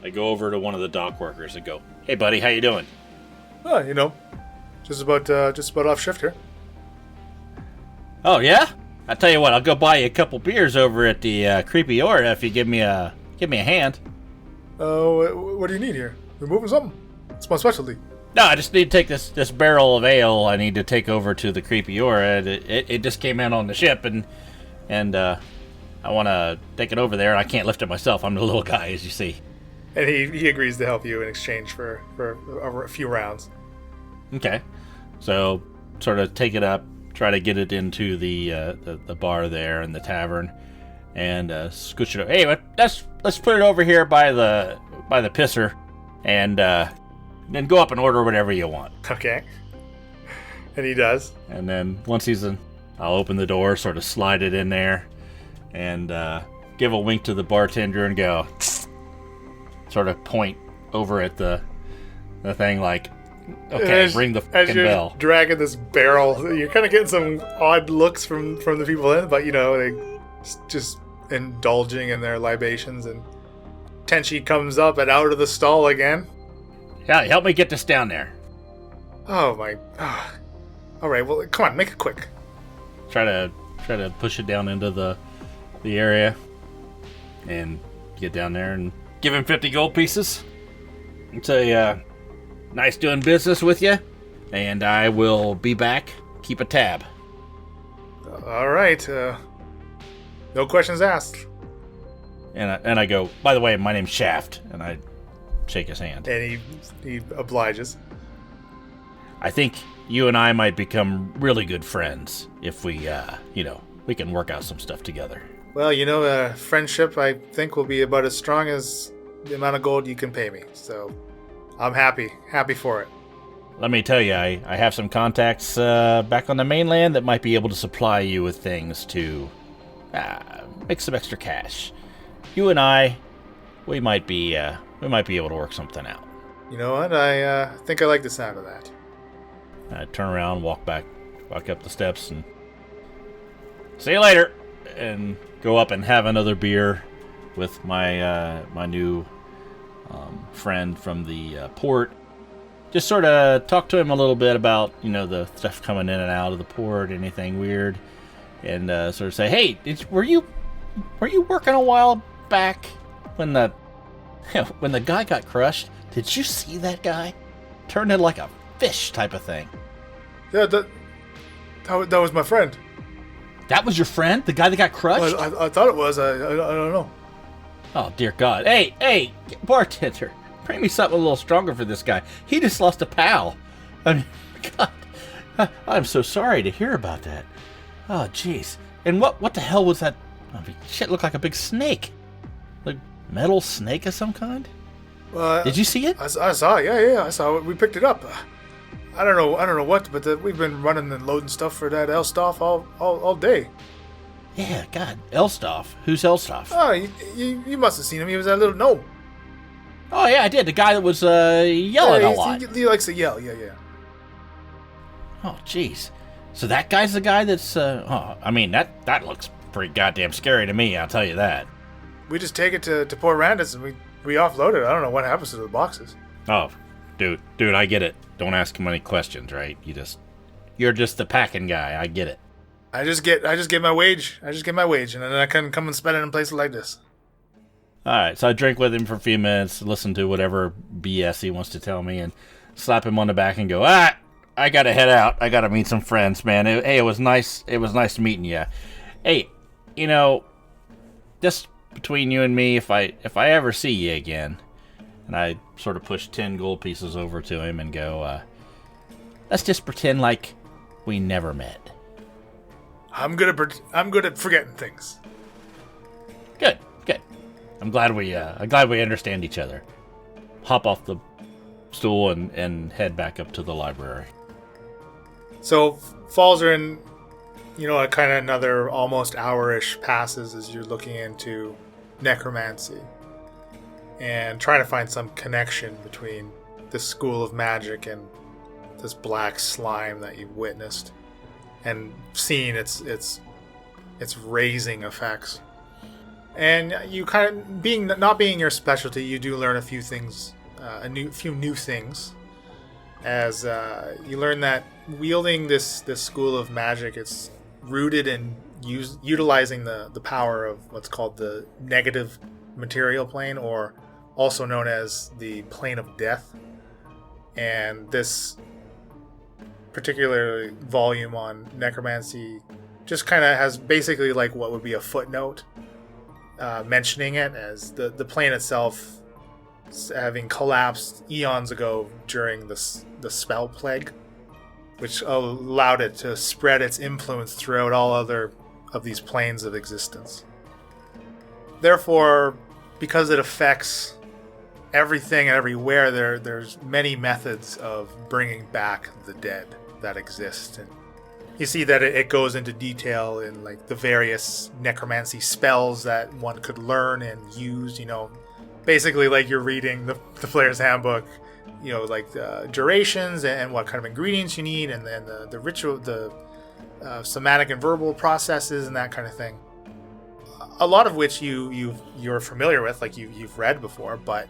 Speaker 3: I go over to one of the dock workers and go, "Hey, buddy, how you doing?"
Speaker 1: Oh, just about off shift here.
Speaker 3: Oh, yeah? I'll tell you what, I'll go buy you a couple beers over at the Creepy Ora if you give me a hand.
Speaker 1: What do you need here? We're moving something. It's my specialty.
Speaker 3: No, I just need to take this barrel of ale I need to take over to the Creepy Ora. It just came in on the ship, and I want to take it over there, and I can't lift it myself. I'm the little guy, as you see.
Speaker 1: And he agrees to help you in exchange for a few rounds.
Speaker 3: Okay. So, sort of take it up, try to get it into the bar there in the tavern, and scooch it over. Hey, let's put it over here by the pisser, and then go up and order whatever you want.
Speaker 1: Okay. And he does.
Speaker 3: And then once he's in, I'll open the door, sort of slide it in there, and give a wink to the bartender and go, sort of point over at the thing like, okay, ring the fucking
Speaker 1: as you're
Speaker 3: bell.
Speaker 1: Dragging this barrel, you're kind of getting some odd looks from the people in it, but they just indulging in their libations, and Tenchi comes up and out of the stall again.
Speaker 3: Yeah, help me get this down there.
Speaker 1: Oh my. All right, well, come on, make it quick.
Speaker 3: Try to push it down into the area and get down there and give him 50 gold pieces. And say, nice doing business with you, and I will be back. Keep a tab.
Speaker 1: All right. No questions asked.
Speaker 3: And I go, by the way, my name's Shaft, and I shake his hand.
Speaker 1: And he obliges.
Speaker 3: I think you and I might become really good friends if we, we can work out some stuff together.
Speaker 1: Well, friendship, I think, will be about as strong as the amount of gold you can pay me. So I'm happy for it.
Speaker 3: Let me tell you, I have some contacts back on the mainland that might be able to supply you with things to make some extra cash. You and I, we might be able to work something out.
Speaker 1: You know what? I think I like the sound of that.
Speaker 3: I turn around, walk up the steps, and see you later, and go up and have another beer with my new friend from the port. Just sort of talk to him a little bit about the stuff coming in and out of the port, anything weird, and sort of say, hey, were you working a while back when the guy got crushed? Did you see that guy? Turned into like a fish type of thing.
Speaker 1: Yeah, that was my friend.
Speaker 3: That was your friend? The guy that got crushed?
Speaker 1: I thought it was. I don't know.
Speaker 3: Oh, dear God. Hey, bartender. Bring me something a little stronger for this guy. He just lost a pal. I mean, God. I'm so sorry to hear about that. Oh, jeez. And what the hell was that? I mean, shit looked like a big snake. Like metal snake of some kind? Did you see it?
Speaker 1: I saw it. Yeah, I saw it. We picked it up. I don't know what, but we've been running and loading stuff for that Elstoff all day.
Speaker 3: Yeah, God, Elstoff. Who's Elstoff?
Speaker 1: Oh, you must have seen him. He was that little gnome.
Speaker 3: Oh, yeah, I did. The guy that was yelling a lot.
Speaker 1: He likes to yell. Yeah.
Speaker 3: Oh, jeez. So that guy's the guy that's... that looks pretty goddamn scary to me, I'll tell you that.
Speaker 1: We just take it to Port Randus and we offload it. I don't know what happens to the boxes.
Speaker 3: Oh, dude, I get it. Don't ask him any questions, right? You're just the packing guy. I get it.
Speaker 1: I just get my wage. And then I can come and spend it in places like this.
Speaker 3: All right, so I drink with him for a few minutes, listen to whatever BS he wants to tell me, and slap him on the back and go, I gotta head out. I gotta meet some friends, man. It was nice. It was nice meeting you. Hey, just between you and me, if I ever see you again, and I sort of push 10 gold pieces over to him and go, let's just pretend like we never met.
Speaker 1: I'm good at forgetting things.
Speaker 3: Good. I'm glad we understand each other. Hop off the
Speaker 8: stool and head back up to the library.
Speaker 1: So Falzarin, a kind of another almost hour-ish passes as you're looking into necromancy and trying to find some connection between this school of magic and this black slime that you've witnessed and seen its raising effects. And you kind of, not being your specialty, you do learn a few things, few new things, as you learn that wielding this school of magic, it's rooted in utilizing the power of what's called the negative material plane, or also known as the plane of death. And this particular volume on necromancy just kind of has basically like what would be a footnote mentioning it as the plane itself having collapsed eons ago during the spell plague, which allowed it to spread its influence throughout all other of these planes of existence. Therefore, because it affects everything and everywhere, there's many methods of bringing back the dead that exist. And you see that it goes into detail in like the various necromancy spells that one could learn and use, basically like you're reading the player's handbook, like the durations and what kind of ingredients you need, and then the ritual, the somatic and verbal processes and that kind of thing. A lot of which you're familiar with, like you've read before, but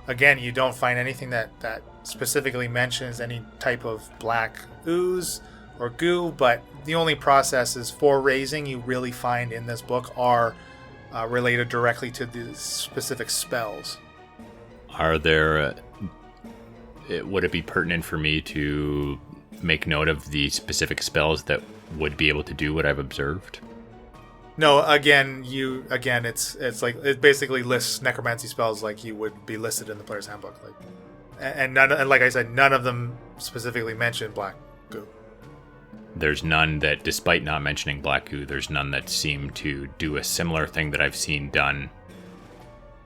Speaker 1: again, you don't find anything that specifically mentions any type of black ooze or goo, but the only processes for raising you really find in this book are related directly to the specific spells.
Speaker 5: Are there... would it be pertinent for me to make note of the specific spells that would be able to do what I've observed?
Speaker 1: No, it's like it basically lists necromancy spells like you would be listed in the player's handbook, and like I said, none of them specifically mention black goo.
Speaker 5: There's none that, despite not mentioning black goo, there's none that seem to do a similar thing that I've seen done.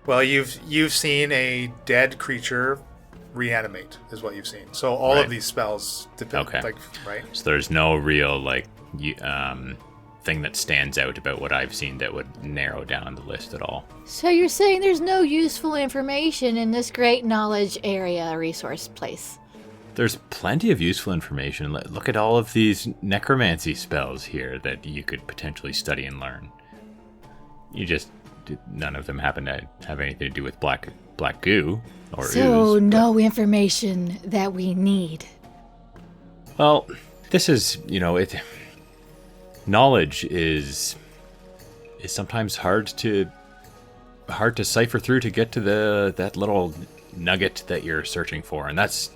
Speaker 1: Well, you've seen a dead creature reanimate, is what you've seen. So all of these spells depend, right?
Speaker 5: So there's no real thing that stands out about what I've seen that would narrow down the list at all.
Speaker 6: So you're saying there's no useful information in this great knowledge area resource place?
Speaker 5: There's plenty of useful information. Look at all of these necromancy spells here that you could potentially study and learn. None of them happen to have anything to do with black goo or ooze.
Speaker 6: So no information that we need.
Speaker 5: Well, this is, knowledge is sometimes hard to cipher through to get to that little nugget that you're searching for, and that's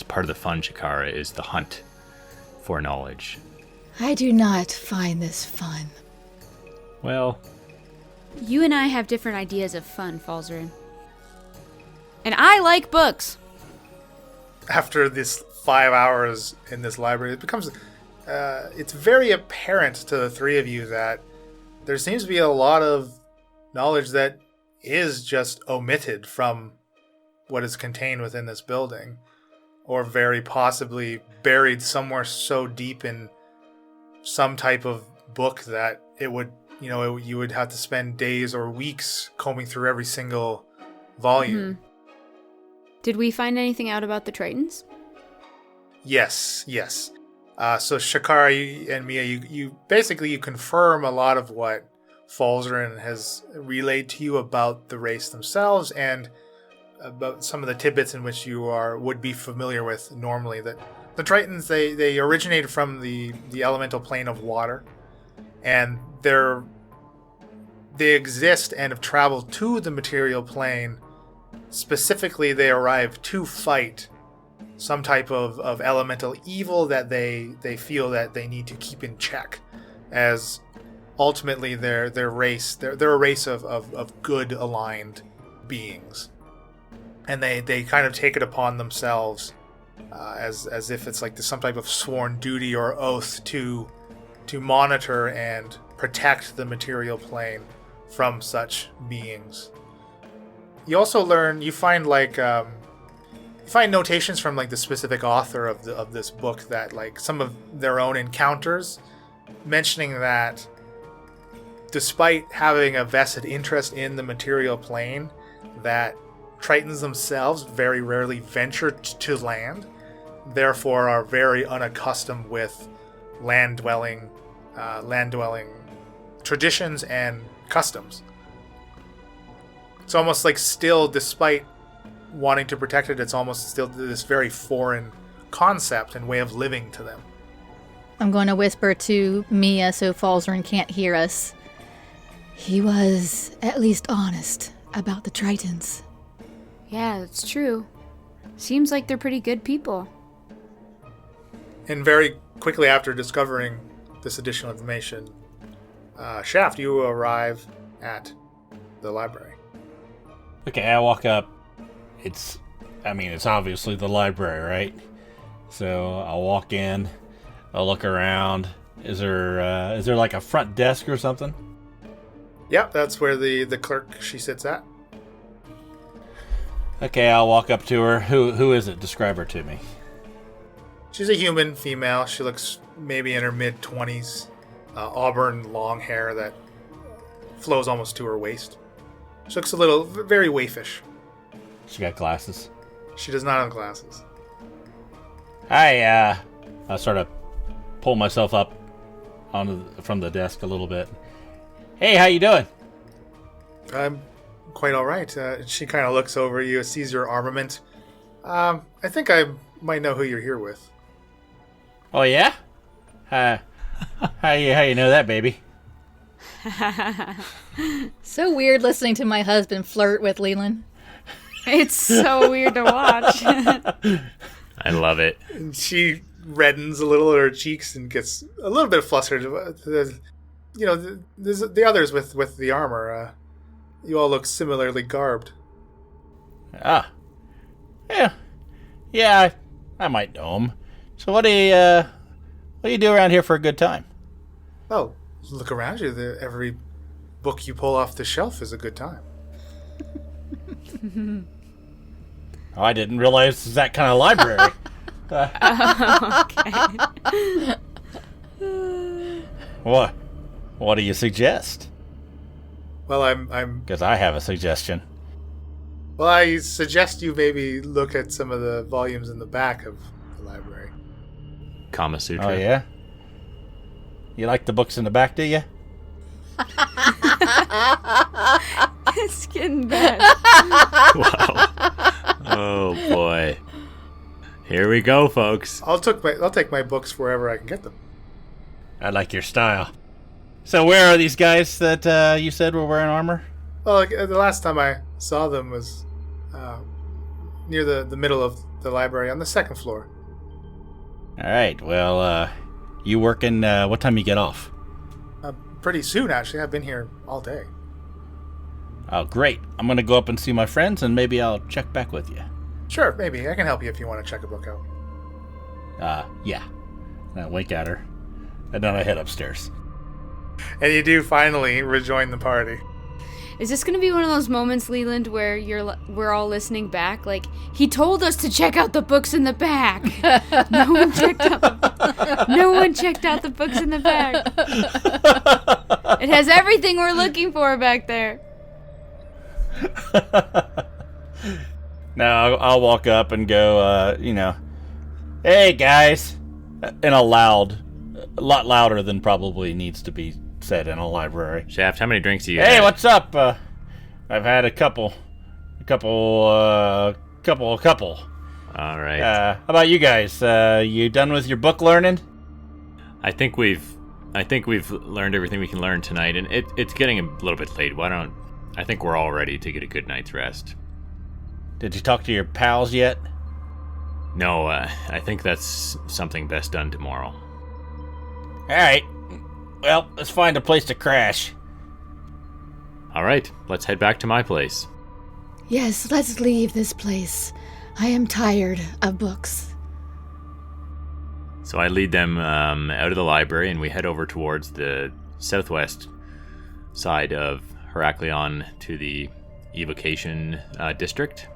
Speaker 5: part of the fun, Shakara, is the hunt for knowledge.
Speaker 6: I do not find this fun.
Speaker 5: Well,
Speaker 7: you and I have different ideas of fun, Falzarin. And I like books.
Speaker 1: After this 5 hours in this library, it becomes it's very apparent to the three of you that there seems to be a lot of knowledge that is just omitted from what is contained within this building, or very possibly buried somewhere so deep in some type of book that it would, you would have to spend days or weeks combing through every single volume.
Speaker 7: Mm-hmm. Did we find anything out about the Tritons?
Speaker 1: Yes. So Shakara and Mia, you basically confirm a lot of what Falzarin has relayed to you about the race themselves, and about some of the tidbits in which you would be familiar with normally. That the Tritons, they originated from the elemental plane of water, and they exist and have traveled to the material plane. Specifically, they arrive to fight some type of elemental evil that they feel that they need to keep in check, as ultimately their race, they're a race of good aligned beings. And they kind of take it upon themselves as if it's like some type of sworn duty or oath to monitor and protect the material plane from such beings. You also find You find notations from like the specific author of this book that like some of their own encounters mentioning that despite having a vested interest in the material plane, that Tritons themselves very rarely venture to land, therefore are very unaccustomed with land-dwelling traditions and customs. It's almost like still, despite wanting to protect it, it's almost still this very foreign concept and way of living to them.
Speaker 4: I'm going to whisper to Mia so Falzarin can't hear us.
Speaker 6: He was at least honest about the Tritons.
Speaker 7: Yeah, that's true. Seems like they're pretty good people.
Speaker 1: And very quickly after discovering this additional information, Shaft, you arrive at the library.
Speaker 8: Okay, I walk up. It's obviously the library, right? So I'll walk in. I'll look around. Is there like a front desk or something?
Speaker 1: Yep, that's where the clerk she sits at.
Speaker 8: Okay, I'll walk up to her. Who is it? Describe her to me.
Speaker 1: She's a human female. She looks maybe in her mid-20s. Auburn long hair that flows almost to her waist. She looks very waifish.
Speaker 8: She got glasses.
Speaker 1: She does not have glasses.
Speaker 8: I sort of pull myself up from the desk a little bit. Hey, how you doing?
Speaker 1: I'm quite all right. She kind of looks over you, sees your armament. I think I might know who you're here with.
Speaker 8: Oh yeah? How you know that, baby?
Speaker 4: So weird listening to my husband flirt with Leland.
Speaker 7: It's so weird to watch.
Speaker 5: I love it.
Speaker 1: And she reddens a little at her cheeks and gets a little bit flustered. The others with the armor, you all look similarly garbed.
Speaker 8: Ah. Yeah, I might know him. So what do you do around here for a good time?
Speaker 1: Oh, look around you. Every book you pull off the shelf is a good time.
Speaker 8: Oh, I didn't realize it was that kind of library.
Speaker 7: Okay.
Speaker 8: What do you suggest?
Speaker 1: Well, I'm.
Speaker 8: Because I have a suggestion.
Speaker 1: Well, I suggest you maybe look at some of the volumes in the back of the library.
Speaker 5: Kama Sutra.
Speaker 8: Oh, yeah? You like the books in the back, do you?
Speaker 7: It's getting bad.
Speaker 5: Wow. Oh boy. Here we go, folks.
Speaker 1: I'll take my books wherever I can get them.
Speaker 8: I like your style. So where are these guys that you said were wearing armor?
Speaker 1: Well, the last time I saw them was near the middle of the library on the second floor.
Speaker 8: All right. Well, you working? What time you get off?
Speaker 1: Pretty soon, actually. I've been here all day.
Speaker 8: Oh, great. I'm gonna go up and see my friends, and maybe I'll check back with you.
Speaker 1: Sure, maybe. I can help you if you want to check a book out.
Speaker 8: Yeah. And I wink at her, and then I head upstairs.
Speaker 1: And you do finally rejoin the party.
Speaker 7: Is this gonna be one of those moments, Leland, where we're all listening back? Like, he told us to check out the books in the back. No one checked out the books in the back. It has everything we're looking for back there.
Speaker 8: Now I'll walk up and go, hey guys, in a lot louder than probably needs to be said in a library.
Speaker 5: Shaft, how many drinks do you
Speaker 8: Hey,
Speaker 5: have?
Speaker 8: what's up? I've had a couple.
Speaker 5: All right.
Speaker 8: How about you guys? You done with your book learning?
Speaker 5: I think we've learned everything we can learn tonight, and it's getting a little bit late. I think we're all ready to get a good night's rest.
Speaker 8: Did you talk to your pals yet?
Speaker 5: No, I think that's something best done tomorrow.
Speaker 8: All right. Well, let's find a place to crash.
Speaker 5: All right, let's head back to my place.
Speaker 6: Yes, let's leave this place. I am tired of books.
Speaker 5: So I lead them out of the library, and we head over towards the southwest side of Heraklion to the evocation district.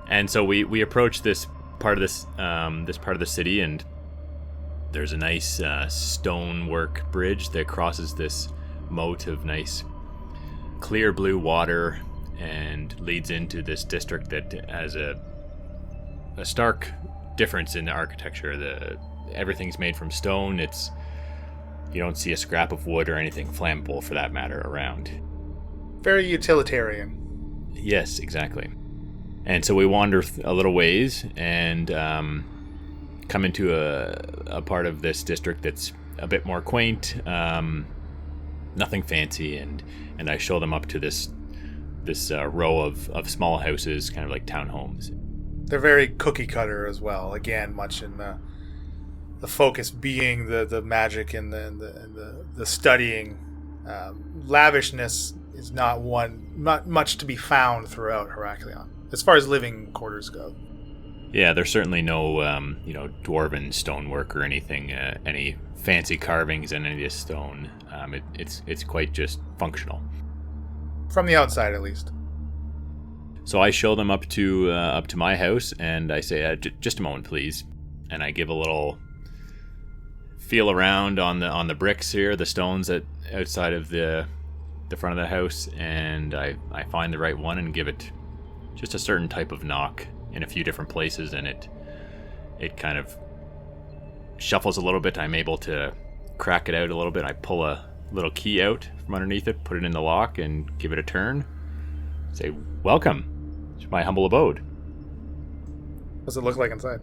Speaker 5: And so we approach this part of this part of the city, and there's a nice stonework bridge that crosses this moat of nice clear blue water and leads into this district that has a stark difference in the architecture. Everything's made from stone. You don't see a scrap of wood or anything flammable for that matter around.
Speaker 1: Very utilitarian.
Speaker 5: Yes, exactly. And so we wander a little ways and come into a part of this district that's a bit more quaint, nothing fancy, and I show them up to this row of small houses, kind of like townhomes.
Speaker 1: They're very cookie cutter as well. Again, much in the focus being the magic and the studying. Lavishness is not much to be found throughout Heraklion, as far as living quarters go.
Speaker 5: Yeah, there's certainly no dwarven stonework or anything, any fancy carvings in any of this stone. It's quite just functional.
Speaker 1: From the outside, at least.
Speaker 5: So I show them up to my house, and I say, just a moment, please. And I give a little feel around on the bricks here, the stones outside of the front of the house, and I find the right one and give it just a certain type of knock in a few different places, and it kind of shuffles a little bit. I'm able to crack it out a little bit. I pull a little key out from underneath it, put it in the lock, and give it a turn. Say, welcome to my humble abode.
Speaker 1: What does it look like inside?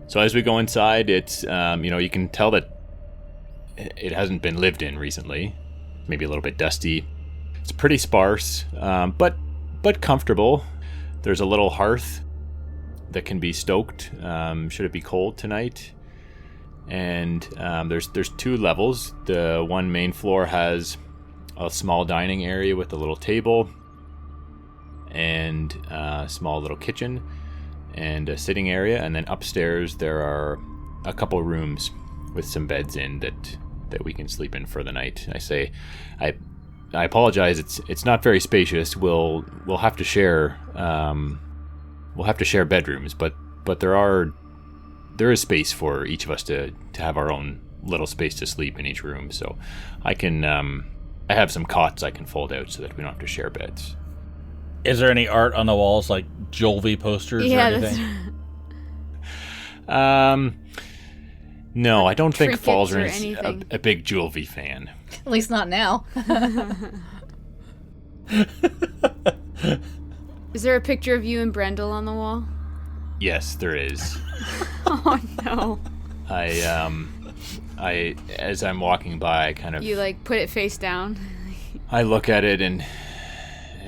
Speaker 5: So as we go inside, it's you can tell that it hasn't been lived in recently. Maybe a little bit dusty. It's pretty sparse, but comfortable. There's a little hearth that can be stoked should it be cold tonight. And there's 2 levels. The one main floor has a small dining area with a little table and a small little kitchen and a sitting area. And then upstairs there are a couple rooms with some beds in that we can sleep in for the night. I say, I apologize. It's not very spacious. We'll have to share bedrooms, but there is space for each of us to have our own little space to sleep in each room. So I have some cots I can fold out so that we don't have to share beds.
Speaker 8: Is there any art on the walls, like Jolvi posters or anything?
Speaker 5: No, I don't think
Speaker 7: Trinkets or
Speaker 5: Falzarin's a big Julvi fan.
Speaker 6: At least not now.
Speaker 7: Is there a picture of you and Brendel on the wall?
Speaker 5: Yes, there is.
Speaker 7: Oh no.
Speaker 5: I as I'm walking by, I kind of...
Speaker 7: You put it face down?
Speaker 5: I look at it and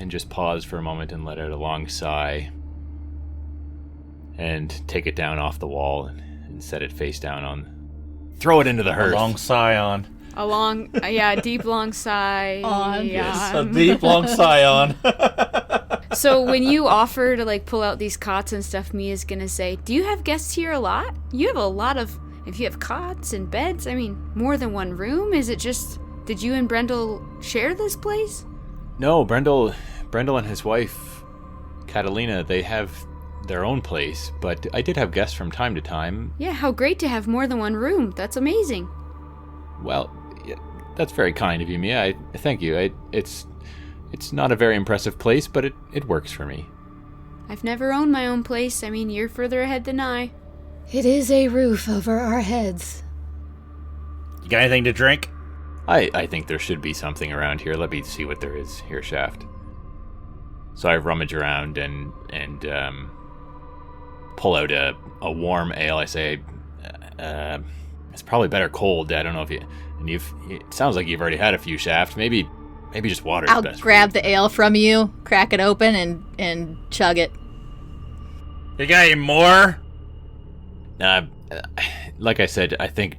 Speaker 5: just pause for a moment and let out a long sigh and take it down off the wall and set it face down on... Throw it into the hearth.
Speaker 8: A long sigh on.
Speaker 7: A deep long sigh.
Speaker 8: Yes, a deep long sigh on.
Speaker 7: So when you offer to pull out these cots and stuff, Mia's gonna say, do you have guests here a lot? You have a lot of... If you have cots and beds, more than one room? Is it just... Did you and Brendel share this place?
Speaker 5: No, Brendel and his wife, Catalina, they have their own place, but I did have guests from time to time.
Speaker 7: Yeah, how great to have more than one room. That's amazing.
Speaker 5: Well, that's very kind of you, Mia. Thank you. It's not a very impressive place, but it works for me.
Speaker 7: I've never owned my own place. You're further ahead than I.
Speaker 6: It is a roof over our heads.
Speaker 8: You got anything to drink?
Speaker 5: I think there should be something around here. Let me see what there is here, Shaft. So I rummage around and pull out a warm ale. I say, it's probably better cold. I don't know if you... And it sounds like you've already had a few, Shaft. Maybe just water's
Speaker 6: I'll
Speaker 5: best.
Speaker 6: grab the ale from you, crack it open, and chug it.
Speaker 8: You got any more?
Speaker 5: Like I said, I think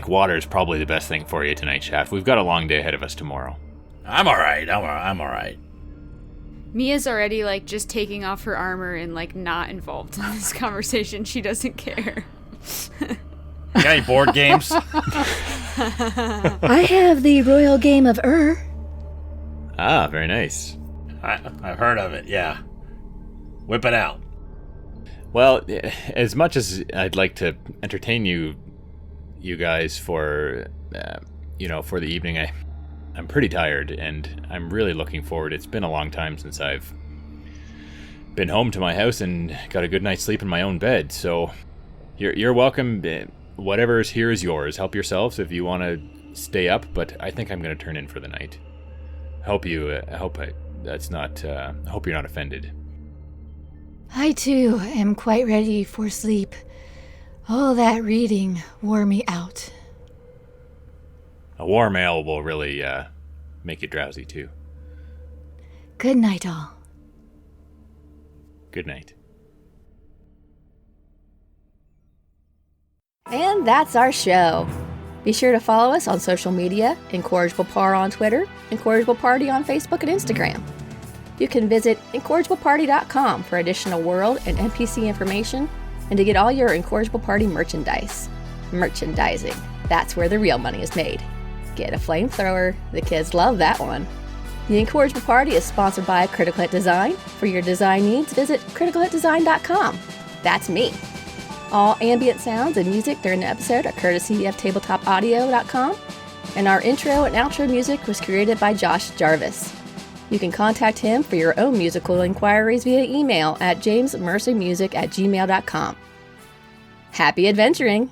Speaker 5: water is probably the best thing for you tonight, Shaft. We've got a long day ahead of us tomorrow.
Speaker 8: I'm all right.
Speaker 7: Mia's already just taking off her armor and not involved in this conversation. She doesn't care.
Speaker 8: You got any board games?
Speaker 6: I have the Royal Game of
Speaker 5: Ah, very nice.
Speaker 8: I've heard of it, yeah. Whip it out.
Speaker 5: Well, as much as I'd like to entertain you guys for, for the evening, I'm pretty tired, and I'm really looking forward. It's been a long time since I've been home to my house and got a good night's sleep in my own bed. So you're welcome. Whatever is here is yours. Help yourselves if you want to stay up, but I think I'm going to turn in for the night. I hope you're not offended.
Speaker 6: I too am quite ready for sleep. All that reading wore me out.
Speaker 5: A warm ale will really make you drowsy too.
Speaker 6: Good night, all.
Speaker 5: Good night.
Speaker 4: And that's our show. Be sure to follow us on social media, Incorrigible Par on Twitter, Incorrigible Party on Facebook and Instagram. You can visit incorrigibleparty.com for additional world and NPC information and to get all your Incorrigible Party merchandise. Merchandising. That's where the real money is made. Get a flamethrower. The kids love that one. The Incorrigible Party is sponsored by Critical Hit Design. For your design needs, visit criticalhitdesign.com. That's me. All ambient sounds and music during the episode are courtesy of tabletopaudio.com, and our intro and outro music was created by Josh Jarvis. You can contact him for your own musical inquiries via email at jamesmercymusic@gmail.com. Happy adventuring!